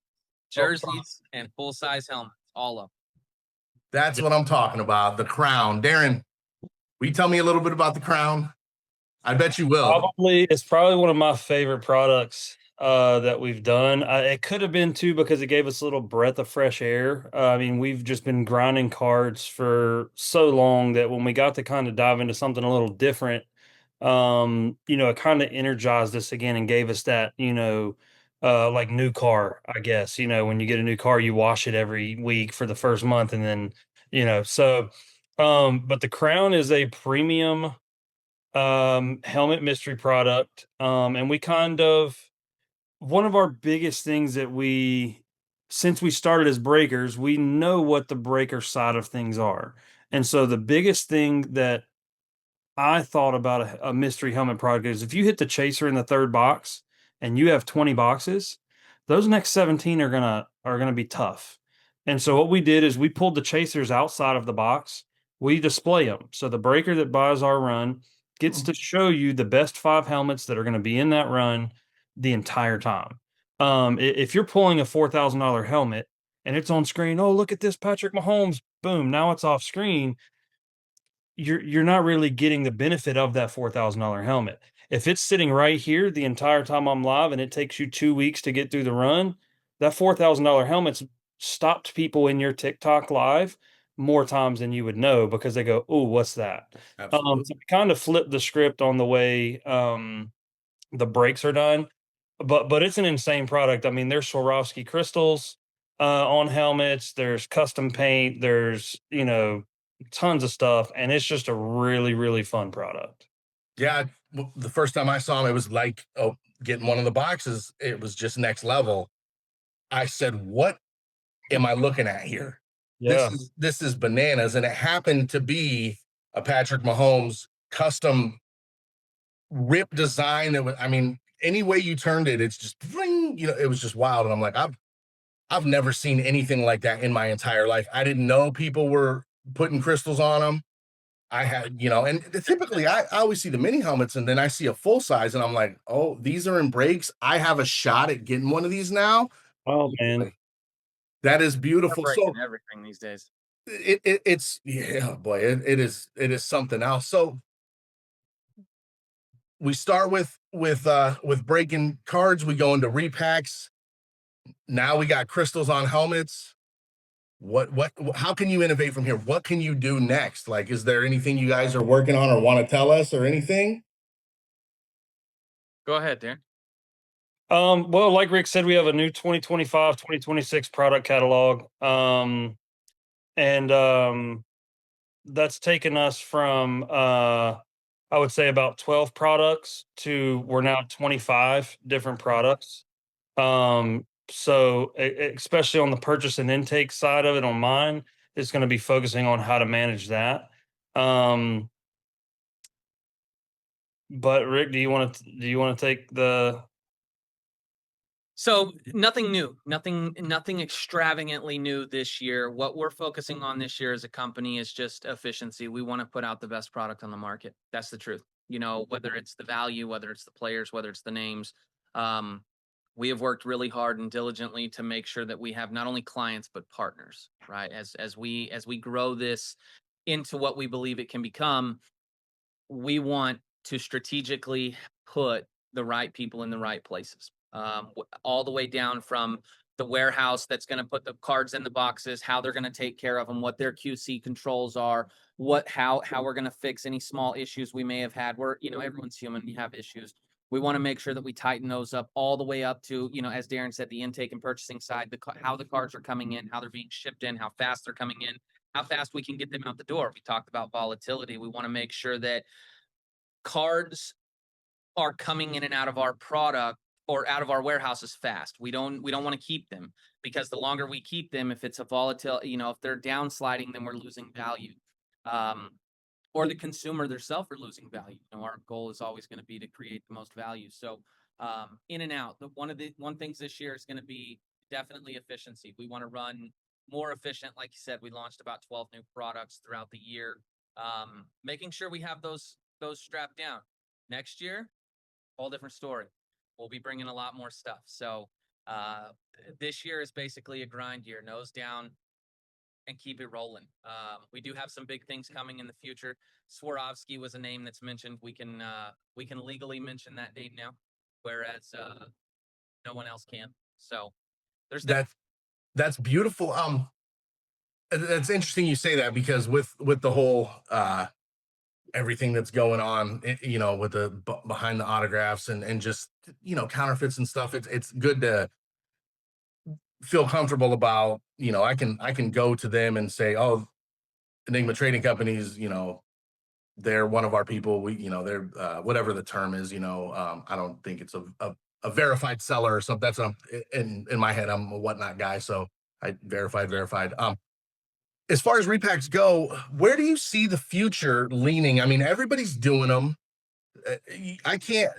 jerseys and full-size helmets, all of them. That's what I'm talking about. The Crown. Darren. Will you tell me a little bit about the crown? I bet you will. It's probably one of my favorite products that we've done. It could have been too because it gave us a little breath of fresh air. I mean, we've just been grinding cards for so long that when we got to kind of dive into something a little different, it kind of energized us again and gave us that, like new car, I guess. When you get a new car, you wash it every week for the first month and then, so but the Crown is a premium helmet mystery product. And we kind of one of our biggest things that since we started as breakers, we know what the breaker side of things are. And so the biggest thing that I thought about a mystery helmet product is if you hit the chaser in the third box and you have 20 boxes, those next 17 are gonna be tough. And so what we did is we pulled the chasers outside of the box. We display them. So the breaker that buys our run gets to show you the best 5 helmets that are gonna be in that run the entire time. If you're pulling a $4,000 helmet and it's on screen, oh, look at this Patrick Mahomes, boom, now it's off screen, you're not really getting the benefit of that $4,000 helmet. If it's sitting right here the entire time I'm live and it takes you 2 weeks to get through the run, that $4,000 helmet's stopped people in your TikTok live more times than you would know because they go, "Oh, what's that?" Absolutely. So we kind of flipped the script on the way the breaks are done, but it's an insane product. I mean, there's Swarovski crystals on helmets. There's custom paint. There's tons of stuff, and it's just a really really fun product. Yeah, the first time I saw him, it was like, oh, getting one of the boxes. It was just next level. I said, "What am I looking at here? Yeah. This is bananas." And it happened to be a Patrick Mahomes custom rip design. That was, I mean, any way you turned it, it's just bling, it was just wild. And I'm like, I've never seen anything like that in my entire life. I didn't know people were putting crystals on them. I had, and typically I always see the mini helmets and then I see a full size and I'm like, oh, these are in breaks. I have a shot at getting one of these now. Oh man. That is They're beautiful. So breaking everything these days. it's yeah, boy, it is something else. So we start with breaking cards, we go into repacks. Now we got crystals on helmets. What how can you innovate from here? What can you do next? Like, is there anything you guys are working on or want to tell us or anything? Go ahead, Darren. Well, like Rick said, we have a new 2025, 2026 product catalog. And that's taken us from I would say about 12 products to we're now 25 different products. So especially on the purchase and intake side of it on mine, it's going to be focusing on how to manage that. Um, but Rick, do you want to take the So nothing new, nothing extravagantly new this year. What we're focusing on this year as a company is just efficiency. We want to put out the best product on the market. That's the truth. Whether it's the value, whether it's the players, whether it's the names. Um, we have worked really hard and diligently to make sure that we have not only clients but partners, right? As we grow this into what we believe it can become, we want to strategically put the right people in the right places. All the way down from the warehouse that's going to put the cards in the boxes, how they're going to take care of them, what their QC controls are, how we're going to fix any small issues we may have had. Everyone's human, we have issues. We want to make sure that we tighten those up all the way up to, as Darren said, the intake and purchasing side, how the cards are coming in, how they're being shipped in, how fast they're coming in, how fast we can get them out the door. We talked about volatility. We want to make sure that cards are coming in and out of our product or out of our warehouses fast. We don't want to keep them because the longer we keep them, if it's a volatile, if they're downsliding, then we're losing value. Um, or the consumer themselves are losing value. Our goal is always going to be to create the most value. So in and out. One things this year is going to be definitely efficiency. We want to run more efficient. Like you said, we launched about 12 new products throughout the year. Making sure we have those strapped down. Next year, whole different story. We'll be bringing a lot more stuff. So this year is basically a grind year, nose down, and keep it rolling. We do have some big things coming in the future. Swarovski was a name that's mentioned. We can legally mention that name now, whereas no one else can. So there's that. That's beautiful. That's interesting you say that, because with the whole everything that's going on, you know, with the behind the autographs and just, you know, counterfeits and stuff, it's good to feel comfortable about, you know, I can go to them and say, oh, Enigma Trading Companies, you know, they're one of our people. We, you know, they're whatever the term is, you know, I don't think it's a verified seller or something. That's in my head, I'm a whatnot guy, so I verified. As far as repacks go, where do you see the future leaning? I mean, everybody's doing them. I can't.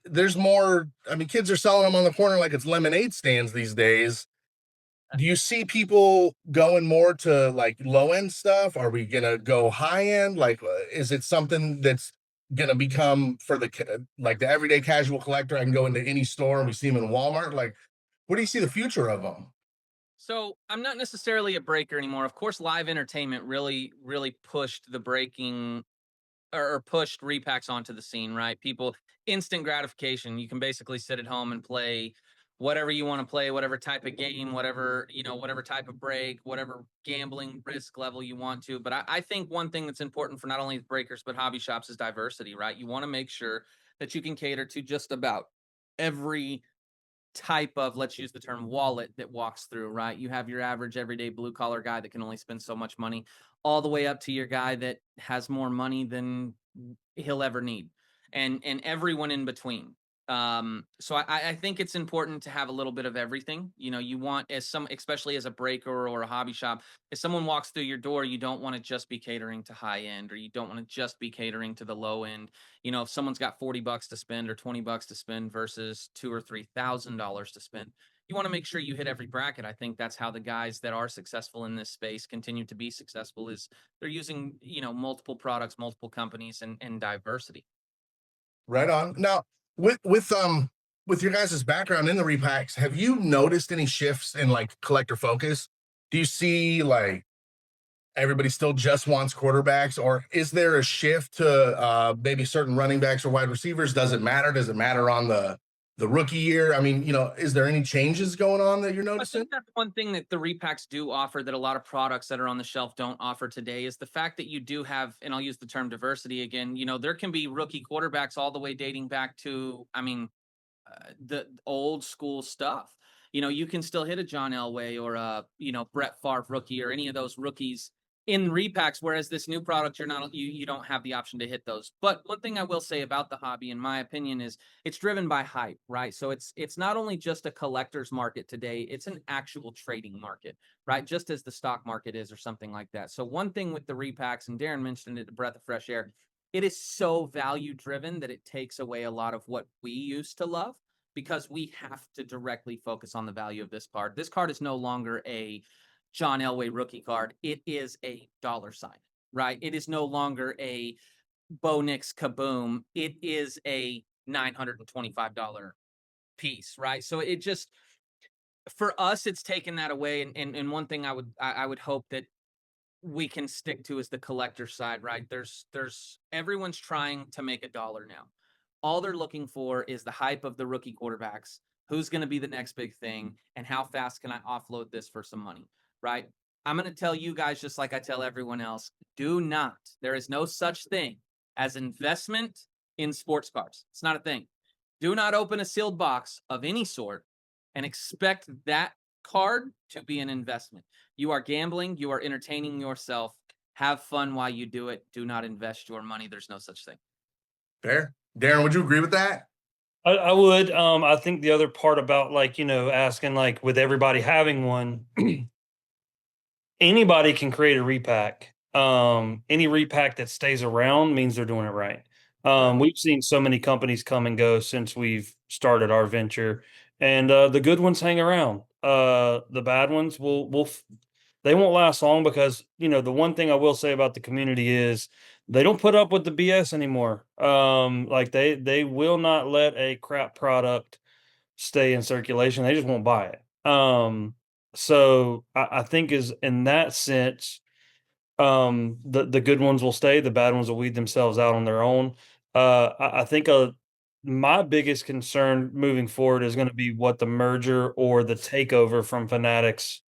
There's more. I mean, kids are selling them on the corner like it's lemonade stands these days. Do you see people going more to like low end stuff? Are we gonna go high end? Like, is it something that's gonna become for like the everyday casual collector? I can go into any store and we see them in Walmart. Like, what do you see the future of them? So I'm not necessarily a breaker anymore. Of course, live entertainment really pushed the breaking or pushed repacks onto the scene, right? People, instant gratification. You can basically sit at home and play whatever you want to play, whatever type of game, whatever, you know, whatever type of break, whatever gambling risk level you want to. But I think one thing that's important for not only breakers, but hobby shops is diversity, right? You want to make sure that you can cater to just about every type of, let's use the term, wallet that walks through, right? You have your average everyday blue collar guy that can only spend so much money, all the way up to your guy that has more money than he'll ever need, and everyone in between. So I think it's important to have a little bit of everything. You know, you want, as some, especially as a breaker or a hobby shop, if someone walks through your door, you don't want to just be catering to high end, or you don't want to just be catering to the low end. You know, if someone's got $40 to spend or $20 to spend versus $2,000 or $3,000 to spend, you want to make sure you hit every bracket. I think that's how the guys that are successful in this space continue to be successful, is they're using, you know, multiple products, multiple companies, and diversity. Right on. Now, with your guys' background in the repacks, have you noticed any shifts in like collector focus? Do you see like everybody still just wants quarterbacks, or is there a shift to maybe certain running backs or wide receivers? Does it matter? Does it matter on the rookie year? I mean, you know, is there any changes going on that you're I noticing? think that's one thing that the repacks do offer that a lot of products that are on the shelf don't offer today, is the fact that you do have, and I'll use the term diversity again, you know, there can be rookie quarterbacks all the way dating back to, I mean, the old school stuff. You know, you can still hit a John Elway or a, you know, Brett Favre rookie or any of those rookies in repacks, whereas this new product, you're not, you don't have the option to hit those. But one thing I will say about the hobby, in my opinion, is it's driven by hype, right? So it's not only just a collector's market today, it's an actual trading market, right? Just as the stock market is, or something like that. So one thing with the repacks, and Darren mentioned it, a breath of fresh air, it is so value driven that it takes away a lot of what we used to love, because we have to directly focus on the value of this card. This card is no longer a John Elway rookie card. It is a dollar sign, right? It is no longer a Bo Nix kaboom. It is a $925 piece, right? So it just, for us, it's taken that away. And one thing I would hope that we can stick to is the collector side, right? There's everyone's trying to make a dollar now. All they're looking for is the hype of the rookie quarterbacks. Who's going to be the next big thing, and how fast can I offload this for some money, right? I'm going to tell you guys, just like I tell everyone else, do not, there is no such thing as investment in sports cars. It's not a thing. Do not open a sealed box of any sort and expect that card to be an investment. You are gambling, you are entertaining yourself. Have fun while you do it. Do not invest your money. There's no such thing. Fair. Darren, would you agree with that? I would. I think the other part about, like, you know, asking, like, with everybody having one, anybody can create a repack. Any repack that stays around means they're doing it right. We've seen so many companies come and go since we've started our venture, and the good ones hang around. The bad ones they won't last long, because, you know, the one thing I will say about the community is they don't put up with the BS anymore. Like, they will not let a crap product stay in circulation. They just won't buy it. So I think is in that sense, the good ones will stay, the bad ones will weed themselves out on their own. I think my biggest concern moving forward is going to be what the merger or the takeover from Fanatics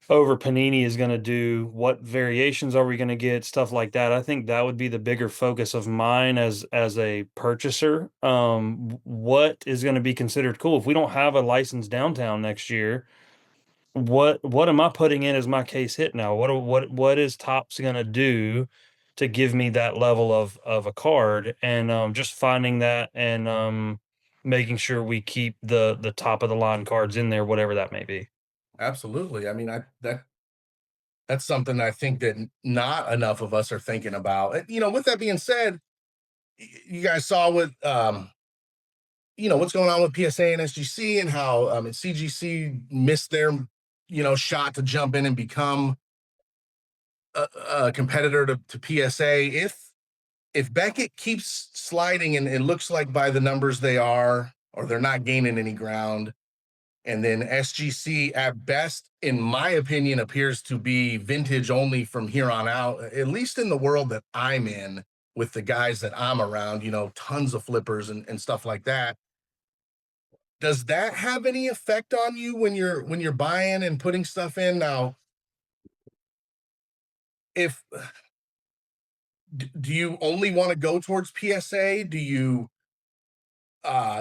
over Panini is going to do. What variations are we going to get? Stuff like that. I think that would be the bigger focus of mine as a purchaser. What is going to be considered cool if we don't have a license downtown next year? What am I putting in as my case hit now? What is Topps gonna do to give me that level of a card? And just finding that and making sure we keep the top of the line cards in there, whatever that may be. Absolutely. I mean, that's something I think that not enough of us are thinking about. You know, with that being said, you guys saw what what's going on with PSA and SGC, and how CGC missed their shot to jump in and become a competitor to PSA. If Beckett keeps sliding, and it looks like by the numbers they are, or they're not gaining any ground, and then SGC at best, in my opinion, appears to be vintage only from here on out, at least in the world that I'm in with the guys that I'm around, tons of flippers and stuff like that. Does that have any effect on you when you're buying and putting stuff in? Now, if do you only want to go towards PSA?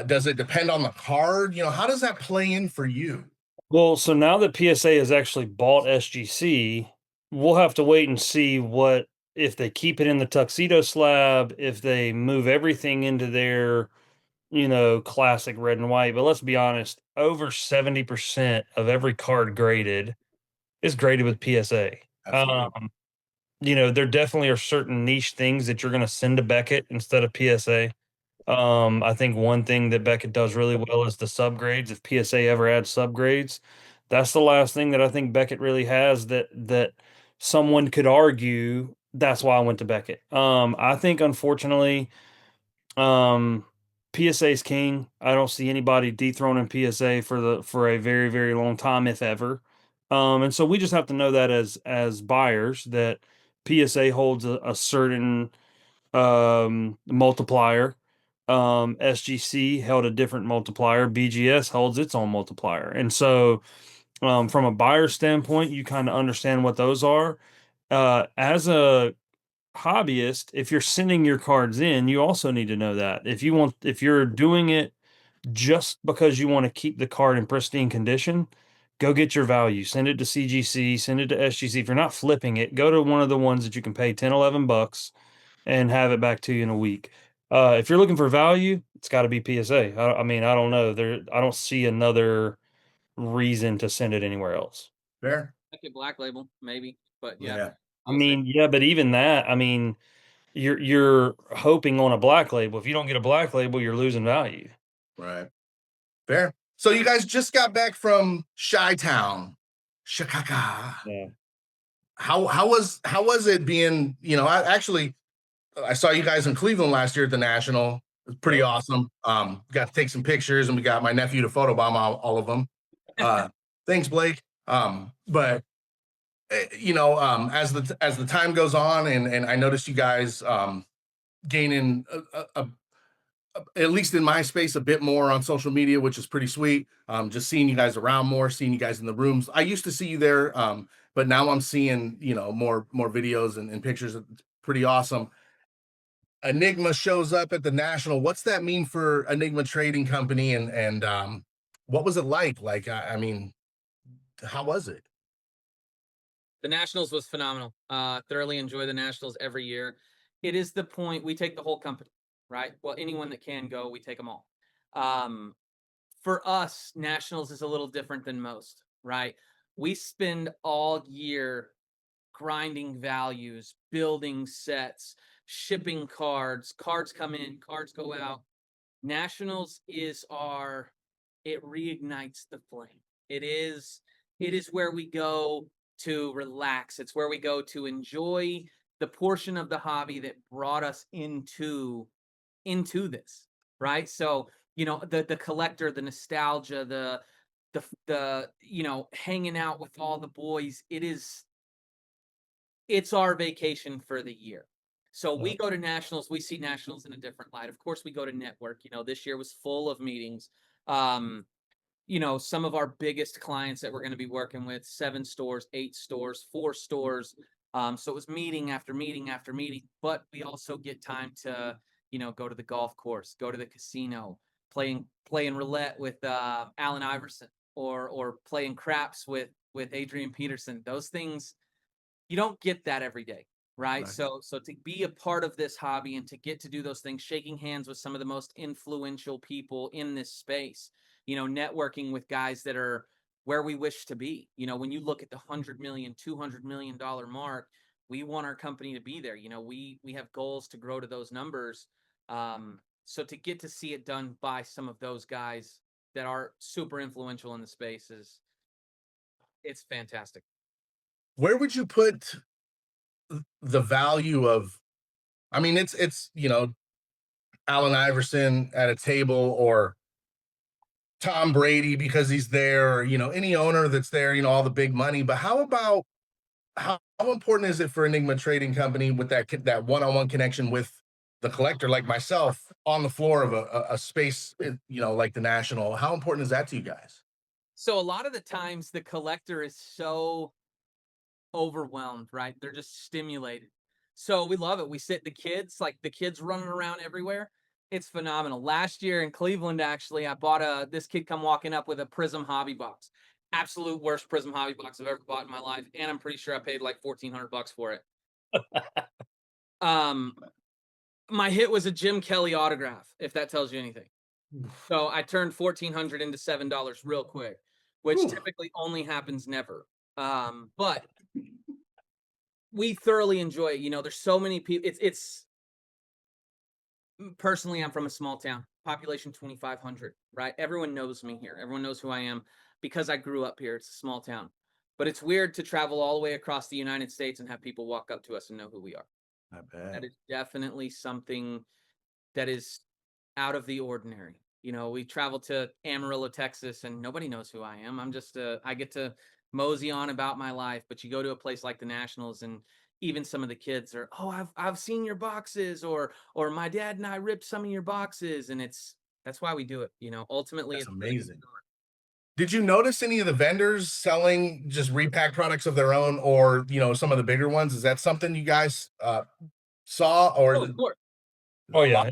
Does it depend on the card? How does that play in for you? Well, so now that PSA has actually bought SGC, we'll have to wait and see what if they keep it in the tuxedo slab, if they move everything into their classic red and white. But let's be honest, over 70% of every card graded is graded with PSA. Absolutely. There definitely are certain niche things that you're going to send to Beckett instead of PSA. I think one thing that Beckett does really well is the subgrades. If PSA ever adds subgrades, that's the last thing that I think Beckett really has that someone could argue that's why I went to Beckett. I think unfortunately, um, PSA's king. I don't see anybody dethroning PSA for a very, very long time, if ever. And so we just have to know that as buyers that PSA holds a certain multiplier. SGC held a different multiplier. BGS holds its own multiplier. And so from a buyer standpoint, you kind of understand what those are. As a hobbyist, if you're sending your cards in, you also need to know that. If you're doing it just because you want to keep the card in pristine condition, go get your value. Send it to CGC, send it to SGC. If you're not flipping it, go to one of the ones that you can pay 10, $11 and have it back to you in a week. If you're looking for value, it's got to be PSA. I mean, I don't know. I don't see another reason to send it anywhere else. Fair. Like a Black Label, maybe, but yeah. Yeah. I mean, yeah, but even that, I mean, you're hoping on a Black Label. If you don't get a Black Label, you're losing value. Right. Fair. So you guys just got back from Chi-Town, Chicago. Yeah. How was it being? I saw you guys in Cleveland last year at the National. It was pretty awesome. Got to take some pictures, and we got my nephew to photobomb all of them. Thanks, Blake. But as the time goes on, and I noticed you guys gaining at least in my space a bit more on social media, which is pretty sweet. Just seeing you guys around more, seeing you guys in the rooms. I used to see you there, but now I'm seeing more videos and pictures. It's pretty awesome. Enigma shows up at the National. What's that mean for Enigma Trading Company, and what was it like? Like, I mean, how was it? The Nationals was phenomenal. Thoroughly enjoy the Nationals every year. It is the point we take the whole company, right? Well, anyone that can go, we take them all. For us, Nationals is a little different than most, right? We spend all year grinding values, building sets, shipping cards. Cards come in, cards go out. Nationals is it reignites the flame. It is where we go to relax. It's where we go to enjoy the portion of the hobby that brought us into this, right? So, the collector, the nostalgia, the hanging out with all the boys. It's our vacation for the year. So we go to nationals, we see nationals in a different light. Of course, we go to network. This year was full of meetings. Some of our biggest clients that we're going to be working with, 7 stores, 8 stores, 4 stores. So it was meeting after meeting after meeting, but we also get time to, go to the golf course, go to the casino, playing roulette with Allen Iverson, or playing craps with Adrian Peterson. Those things, you don't get that every day, right? So to be a part of this hobby and to get to do those things, shaking hands with some of the most influential people in this space, networking with guys that are where we wish to be. When you look at the $100 million, $200 million mark, we want our company to be there. We have goals to grow to those numbers. So to get to see it done by some of those guys that are super influential in the space it's fantastic. Where would you put the value of, I mean, it's Allen Iverson at a table, or Tom Brady because he's there, or, any owner that's there, all the big money. But how about, how important is it for Enigma Trading Company with that one-on-one connection with the collector like myself on the floor of a space, like the National? How important is that to you guys? So a lot of the times the collector is so overwhelmed, right? They're just stimulated. So we love it. We sit the kids running around everywhere. It's phenomenal. Last year in Cleveland, actually, I bought this kid come walking up with a Prism hobby box. Absolute worst Prism hobby box I've ever bought in my life. And I'm pretty sure I paid like $1,400 for it. My hit was a Jim Kelly autograph, if that tells you anything. So I turned $1,400 into $7 real quick, which typically only happens never. But we thoroughly enjoy it. There's so many people. It's personally, I'm from a small town, population 2,500, right? Everyone knows me here. Everyone knows who I am because I grew up here. It's a small town, but it's weird to travel all the way across the United States and have people walk up to us and know who we are. I bet. That is definitely something that is out of the ordinary. We travel to Amarillo, Texas, and nobody knows who I am. I'm just I get to mosey on about my life. But you go to a place like the Nationals, and even some of the kids are, I've seen your boxes, or my dad and I ripped some of your boxes, and that's why we do it. Ultimately, That's it's amazing. Did you notice any of the vendors selling just repack products of their own, or some of the bigger ones? Is that something you guys saw, or of course. Oh yeah,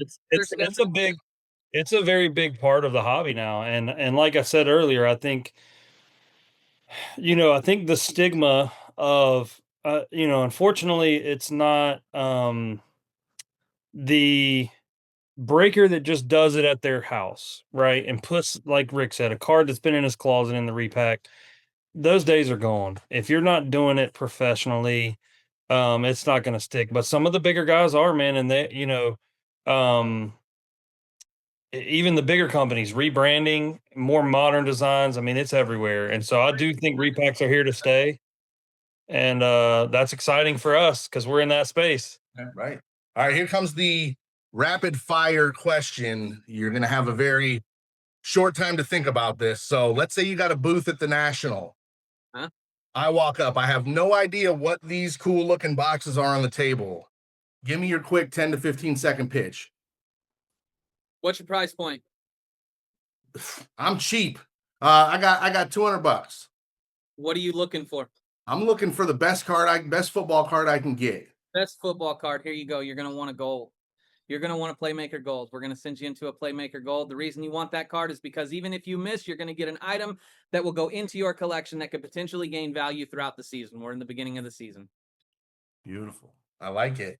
it's a very big part of the hobby now, and like I said earlier, I think the stigma of unfortunately, it's not the breaker that just does it at their house, right? And puts, like Rick said, a card that's been in his closet in the repack. Those days are gone. If you're not doing it professionally, it's not going to stick. But some of the bigger guys are, man, and they, even the bigger companies rebranding, more modern designs. I mean, it's everywhere. And so I do think repacks are here to stay. And that's exciting for us because we're in that space. Right. All right, here comes the rapid fire question. You're going to have a very short time to think about this. So let's say you got a booth at the National. Huh? I walk up. I have no idea what these cool looking boxes are on the table. Give me your quick 10 to 15 second pitch. What's your price point? I'm cheap. I got $200. What are you looking for? I'm looking for the best football card I can get. Best football card. Here you go. You're going to want a gold. You're going to want a Playmaker Gold. We're going to send you into a Playmaker Gold. The reason you want that card is because even if you miss, you're going to get an item that will go into your collection that could potentially gain value throughout the season. We're in the beginning of the season. Beautiful. I like it.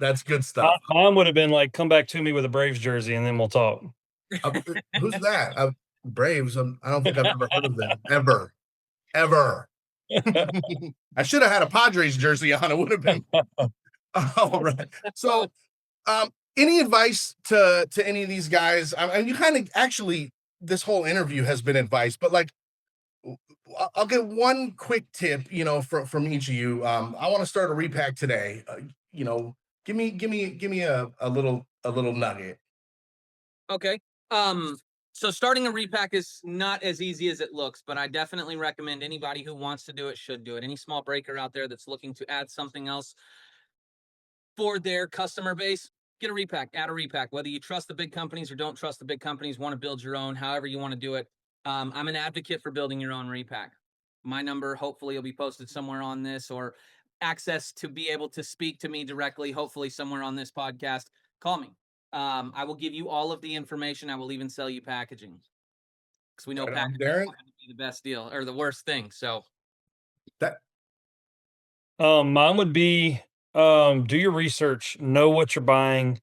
That's good stuff. Mine would have been like, come back to me with a Braves jersey and then we'll talk. Who's that? Braves. I don't think I've ever heard of them. Ever. I should have had a Padres jersey on. It would have been. All right. So, any advice to any of these guys? I mean, you kind of actually, this whole interview has been advice, but like, I'll get one quick tip, from each of you. I want to start a repack today. Give me a little nugget. Okay. So starting a repack is not as easy as it looks, but I definitely recommend anybody who wants to do it should do it. Any small breaker out there that's looking to add something else for their customer base, get a repack, add a repack. Whether you trust the big companies or don't trust the big companies, want to build your own, however you want to do it. I'm an advocate for building your own repack. My number hopefully will be posted somewhere on this, or access to be able to speak to me directly, hopefully somewhere on this podcast. Call me. I will give you all of the information. I will even sell you packaging, because we know Right on, packaging Darren. is the best deal or the worst thing. So That Mine would be do your research, know what you're buying,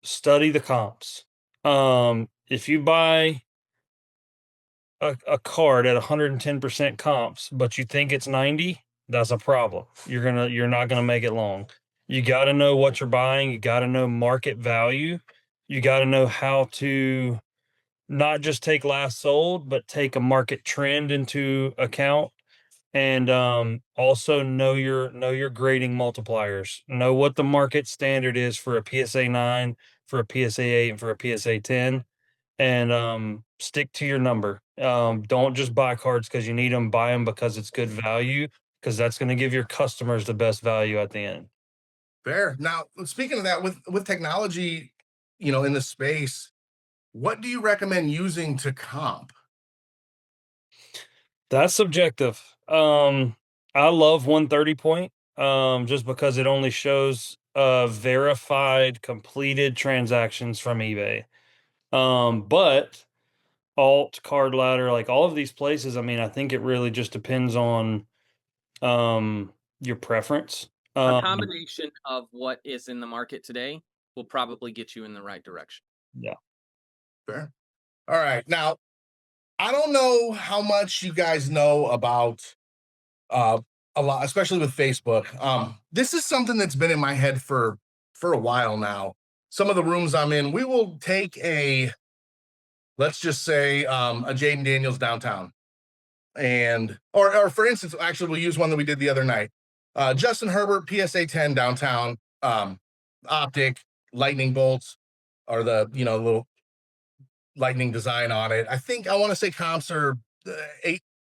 study the comps. If you buy a card at 110% comps, but you think it's 90, that's a problem. You're not gonna make it long. You got to know what you're buying. You got to know market value. You got to know how to not just take last sold, but take a market trend into account. And also know your grading multipliers. Know what the market standard is for a PSA 9, for a PSA 8, and for a PSA 10, and stick to your number. Don't just buy cards because you need them. Buy them because it's good value, because that's going to give your customers the best value at the end. fair. Now, speaking of that, with technology, in the space, what do you recommend using to comp? That's subjective. I love 130 point, just because it only shows verified completed transactions from eBay. But alt, card ladder, like all of these places, I mean, I think it really just depends on your preference. a combination of what is in the market today will probably get you in the right direction. Yeah. Fair. All right. Now, I don't know how much you guys know about uh a lot, especially with Facebook. This is something that's been in my head for a while now. Some of the rooms I'm in, we will take let's just say a Jaden Daniels downtown. And or for instance, actually we'll use one that we did the other night. Justin Herbert, PSA 10 downtown, optic, lightning bolts, or the little lightning design on it. I think I want to say comps are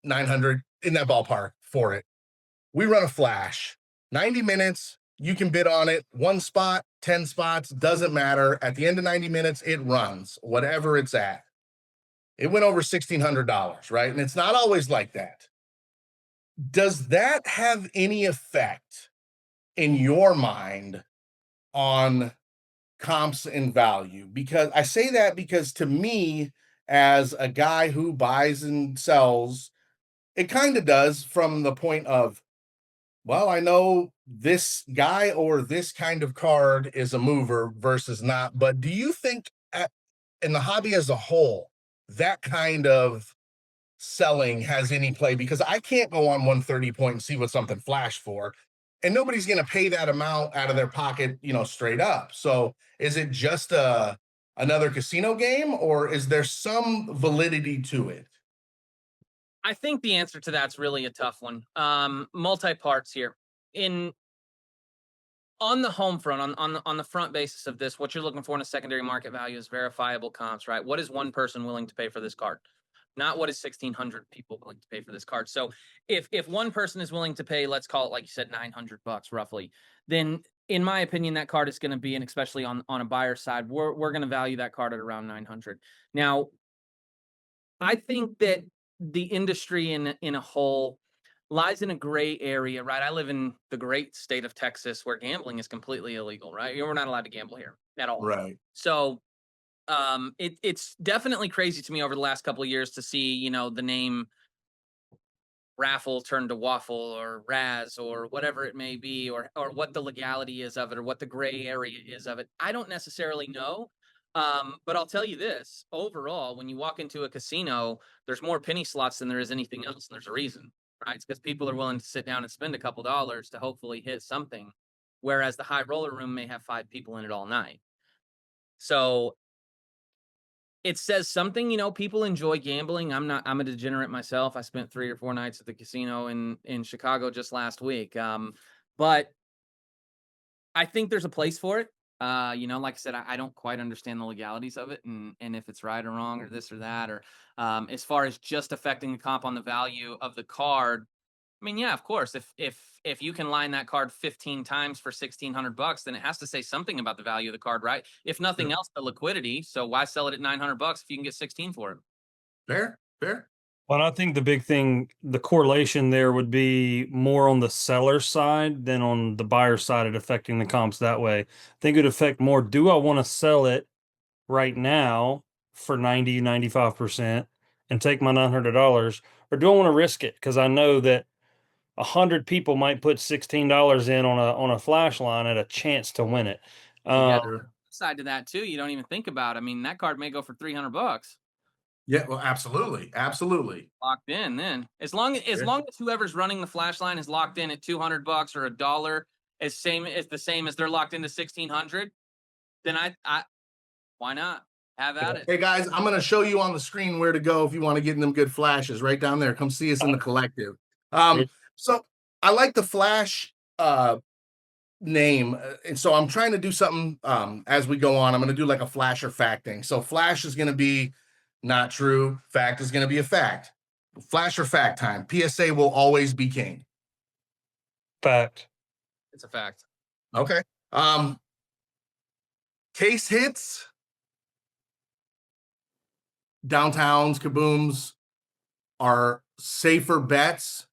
800-900 in that ballpark for it. We run a flash, 90 minutes. You can bid on it. One spot, 10 spots, doesn't matter. At the end of 90 minutes, it runs, whatever it's at. It went over $1,600, right? And it's not always like that. Does that have any effect in your mind on comps and value? Because I say that because to me, as a guy who buys and sells, it kind of does, from the point of, well, I know this guy or this kind of card is a mover versus not. But do you think in the hobby as a whole, that kind of selling has any play? Because I can't go on 130 point and see what something flashed for. And nobody's going to pay that amount out of their pocket, straight up. So is it just another casino game, or is there some validity to it? I think the answer to that's really a tough one. Multi parts here. On the home front, on the front basis of this, what you're looking for in a secondary market value is verifiable comps, right? What is one person willing to pay for this card? Not what is 1,600 people willing to pay for this card. So if one person is willing to pay, let's call it, like you said, $900 roughly, then in my opinion, that card is going to be, and especially on a buyer side, we're going to value that card at around 900. Now, I think that the industry in a whole lies in a gray area, right? I live in the great state of Texas, where gambling is completely illegal, right? We're not allowed to gamble here at all. Right. So it's definitely crazy to me over the last couple of years to see, the name raffle turned to waffle or Raz or whatever it may be, or what the legality is of it, or what the gray area is of it. I don't necessarily know. But I'll tell you this, overall, when you walk into a casino, there's more penny slots than there is anything else. And there's a reason, right? It's because people are willing to sit down and spend a couple dollars to hopefully hit something. Whereas the high roller room may have 5 people in it all night. So it says something, people enjoy gambling. I'm a degenerate myself. I spent 3 or 4 nights at the casino in Chicago just last week. But I think there's a place for it. Like I said, I don't quite understand the legalities of it and if it's right or wrong or this or that, or as far as just affecting the comp on the value of the card. I mean, yeah, of course. If you can line that card 15 times for $1,600, then it has to say something about the value of the card, right? If nothing else, the liquidity. So why sell it at $900 if you can get 16 for it? Fair, fair. Well, I think the big thing, the correlation there would be more on the seller side than on the buyer side at affecting the comps that way. I think it would affect more. Do I want to sell it right now for 95% and take my $900, or do I want to risk it? Because I know that 100 people might put $16 in on a flash line at a chance to win it. You got the side to that too. You don't even think about. I mean, that card may go for $300. Yeah, well, absolutely, absolutely. Locked in then. As long as whoever's running the flash line is locked in at $200 or $1, the same as they're locked into 1,600, then I why not? Have at it. Hey guys, I'm going to show you on the screen where to go if you want to get in them good flashes right down there. Come see us in the collective. So I like the flash name. And so I'm trying to do something as we go on. I'm going to do like a flash or fact thing. So flash is going to be not true. Fact is going to be a fact. Flash or fact time. PSA will always be king. Fact. It's a fact. Okay. Case hits, downtowns, kabooms are safer bets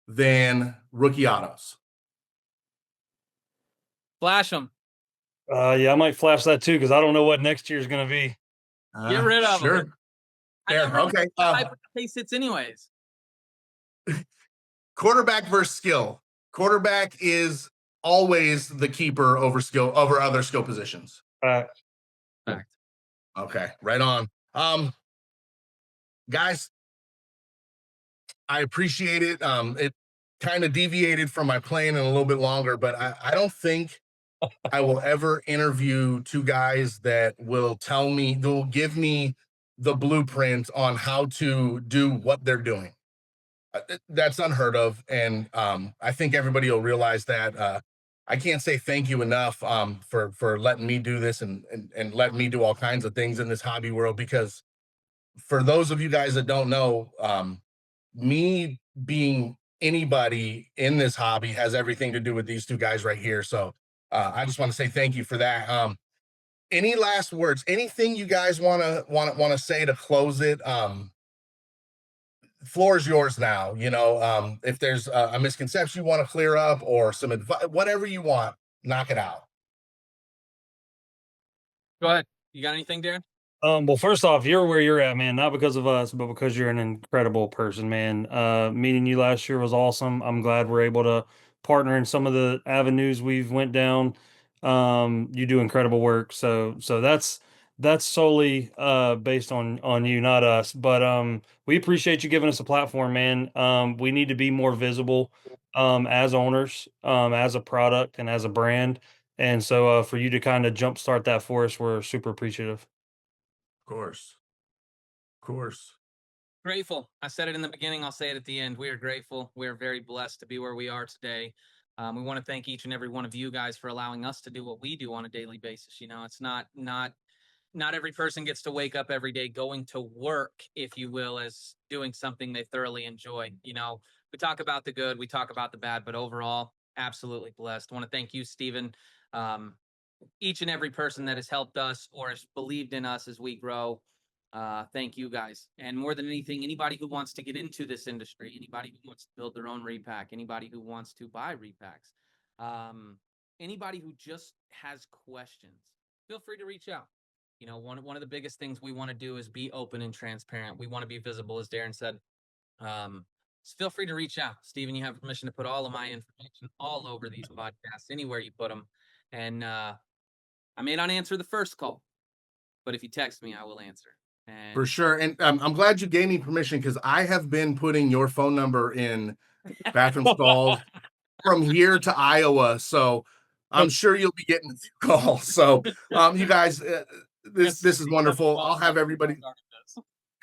than rookie autos. Flash them. Yeah, I might flash that too because I don't know what next year's going to be. Get rid of them. Fair. Okay. Case hits anyways. Quarterback versus skill. Quarterback is always the keeper over other skill positions. Fact. Okay, right on. Guys, I appreciate it. It kind of deviated from my plan and a little bit longer, but I don't think I will ever interview two guys that will give me the blueprint on how to do what they're doing. That's unheard of. And I think everybody will realize that. I can't say thank you enough for letting me do this and letting me do all kinds of things in this hobby world, because for those of you guys that don't know, me being anybody in this hobby has everything to do with these two guys right here. So I just want to say thank you for that. Any last words? Anything you guys want to say to close it? Floor is yours now. If there's a misconception you want to clear up or some advice, whatever you want, knock it out. Go ahead. You got anything, Darren? Well, first off, you're where you're at, man, not because of us, but because you're an incredible person, man. Meeting you last year was awesome. I'm glad we're able to partner in some of the avenues we've went down. You do incredible work. So that's solely based on you, not us. But we appreciate you giving us a platform, man. We need to be more visible as owners, as a product and as a brand. And so for you to kind of jumpstart that for us, we're super appreciative. Of course. Grateful. I said it in the beginning. I'll say it at the end. We are grateful. We are very blessed to be where we are today. We want to thank each and every one of you guys for allowing us to do what we do on a daily basis. It's not every person gets to wake up every day going to work, if you will, as doing something they thoroughly enjoy. We talk about the good, we talk about the bad, but overall, absolutely blessed. I want to thank you, Stephen. Each and every person that has helped us or has believed in us as we grow. Thank you guys. And more than anything, anybody who wants to get into this industry, anybody who wants to build their own repack, anybody who wants to buy repacks, anybody who just has questions, feel free to reach out. One of the biggest things we want to do is be open and transparent. We want to be visible, as Darren said. So feel free to reach out. Stephen, you have permission to put all of my information all over these podcasts, anywhere you put them. And I may not answer the first call, but if you text me, I will answer. For sure. And I'm glad you gave me permission, because I have been putting your phone number in bathroom stalls from here to Iowa. So I'm sure you'll be getting a few calls. So you guys, this is wonderful. I'll have everybody.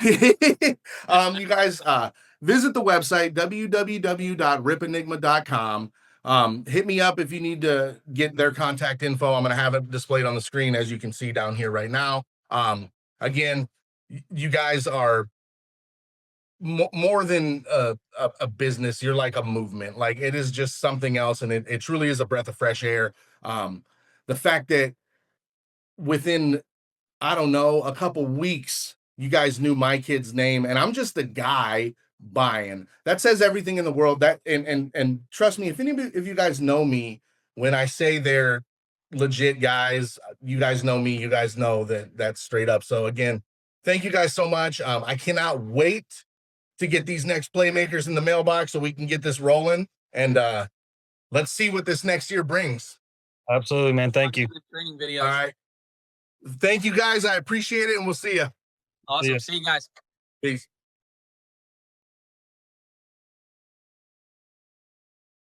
You guys visit the website, www.ripenigma.com. Hit me up if you need to get their contact info. I'm going to have it displayed on the screen, as you can see down here right now. Again, you guys are more than a business. You're like a movement. Like, it is just something else, and it truly is a breath of fresh air. The fact that within, I don't know, a couple weeks, you guys knew my kid's name, and I'm just a guy buying. That says everything in the world. That and trust me, if you guys know me, when I say they're legit guys, you guys know me. You guys know that that's straight up. So again, thank you guys so much. I cannot wait to get these next playmakers in the mailbox so we can get this rolling, and let's see what this next year brings. Absolutely, man. Thank you. Training videos. All right. Thank you guys. I appreciate it, and we'll see you. Awesome. See you guys. Peace.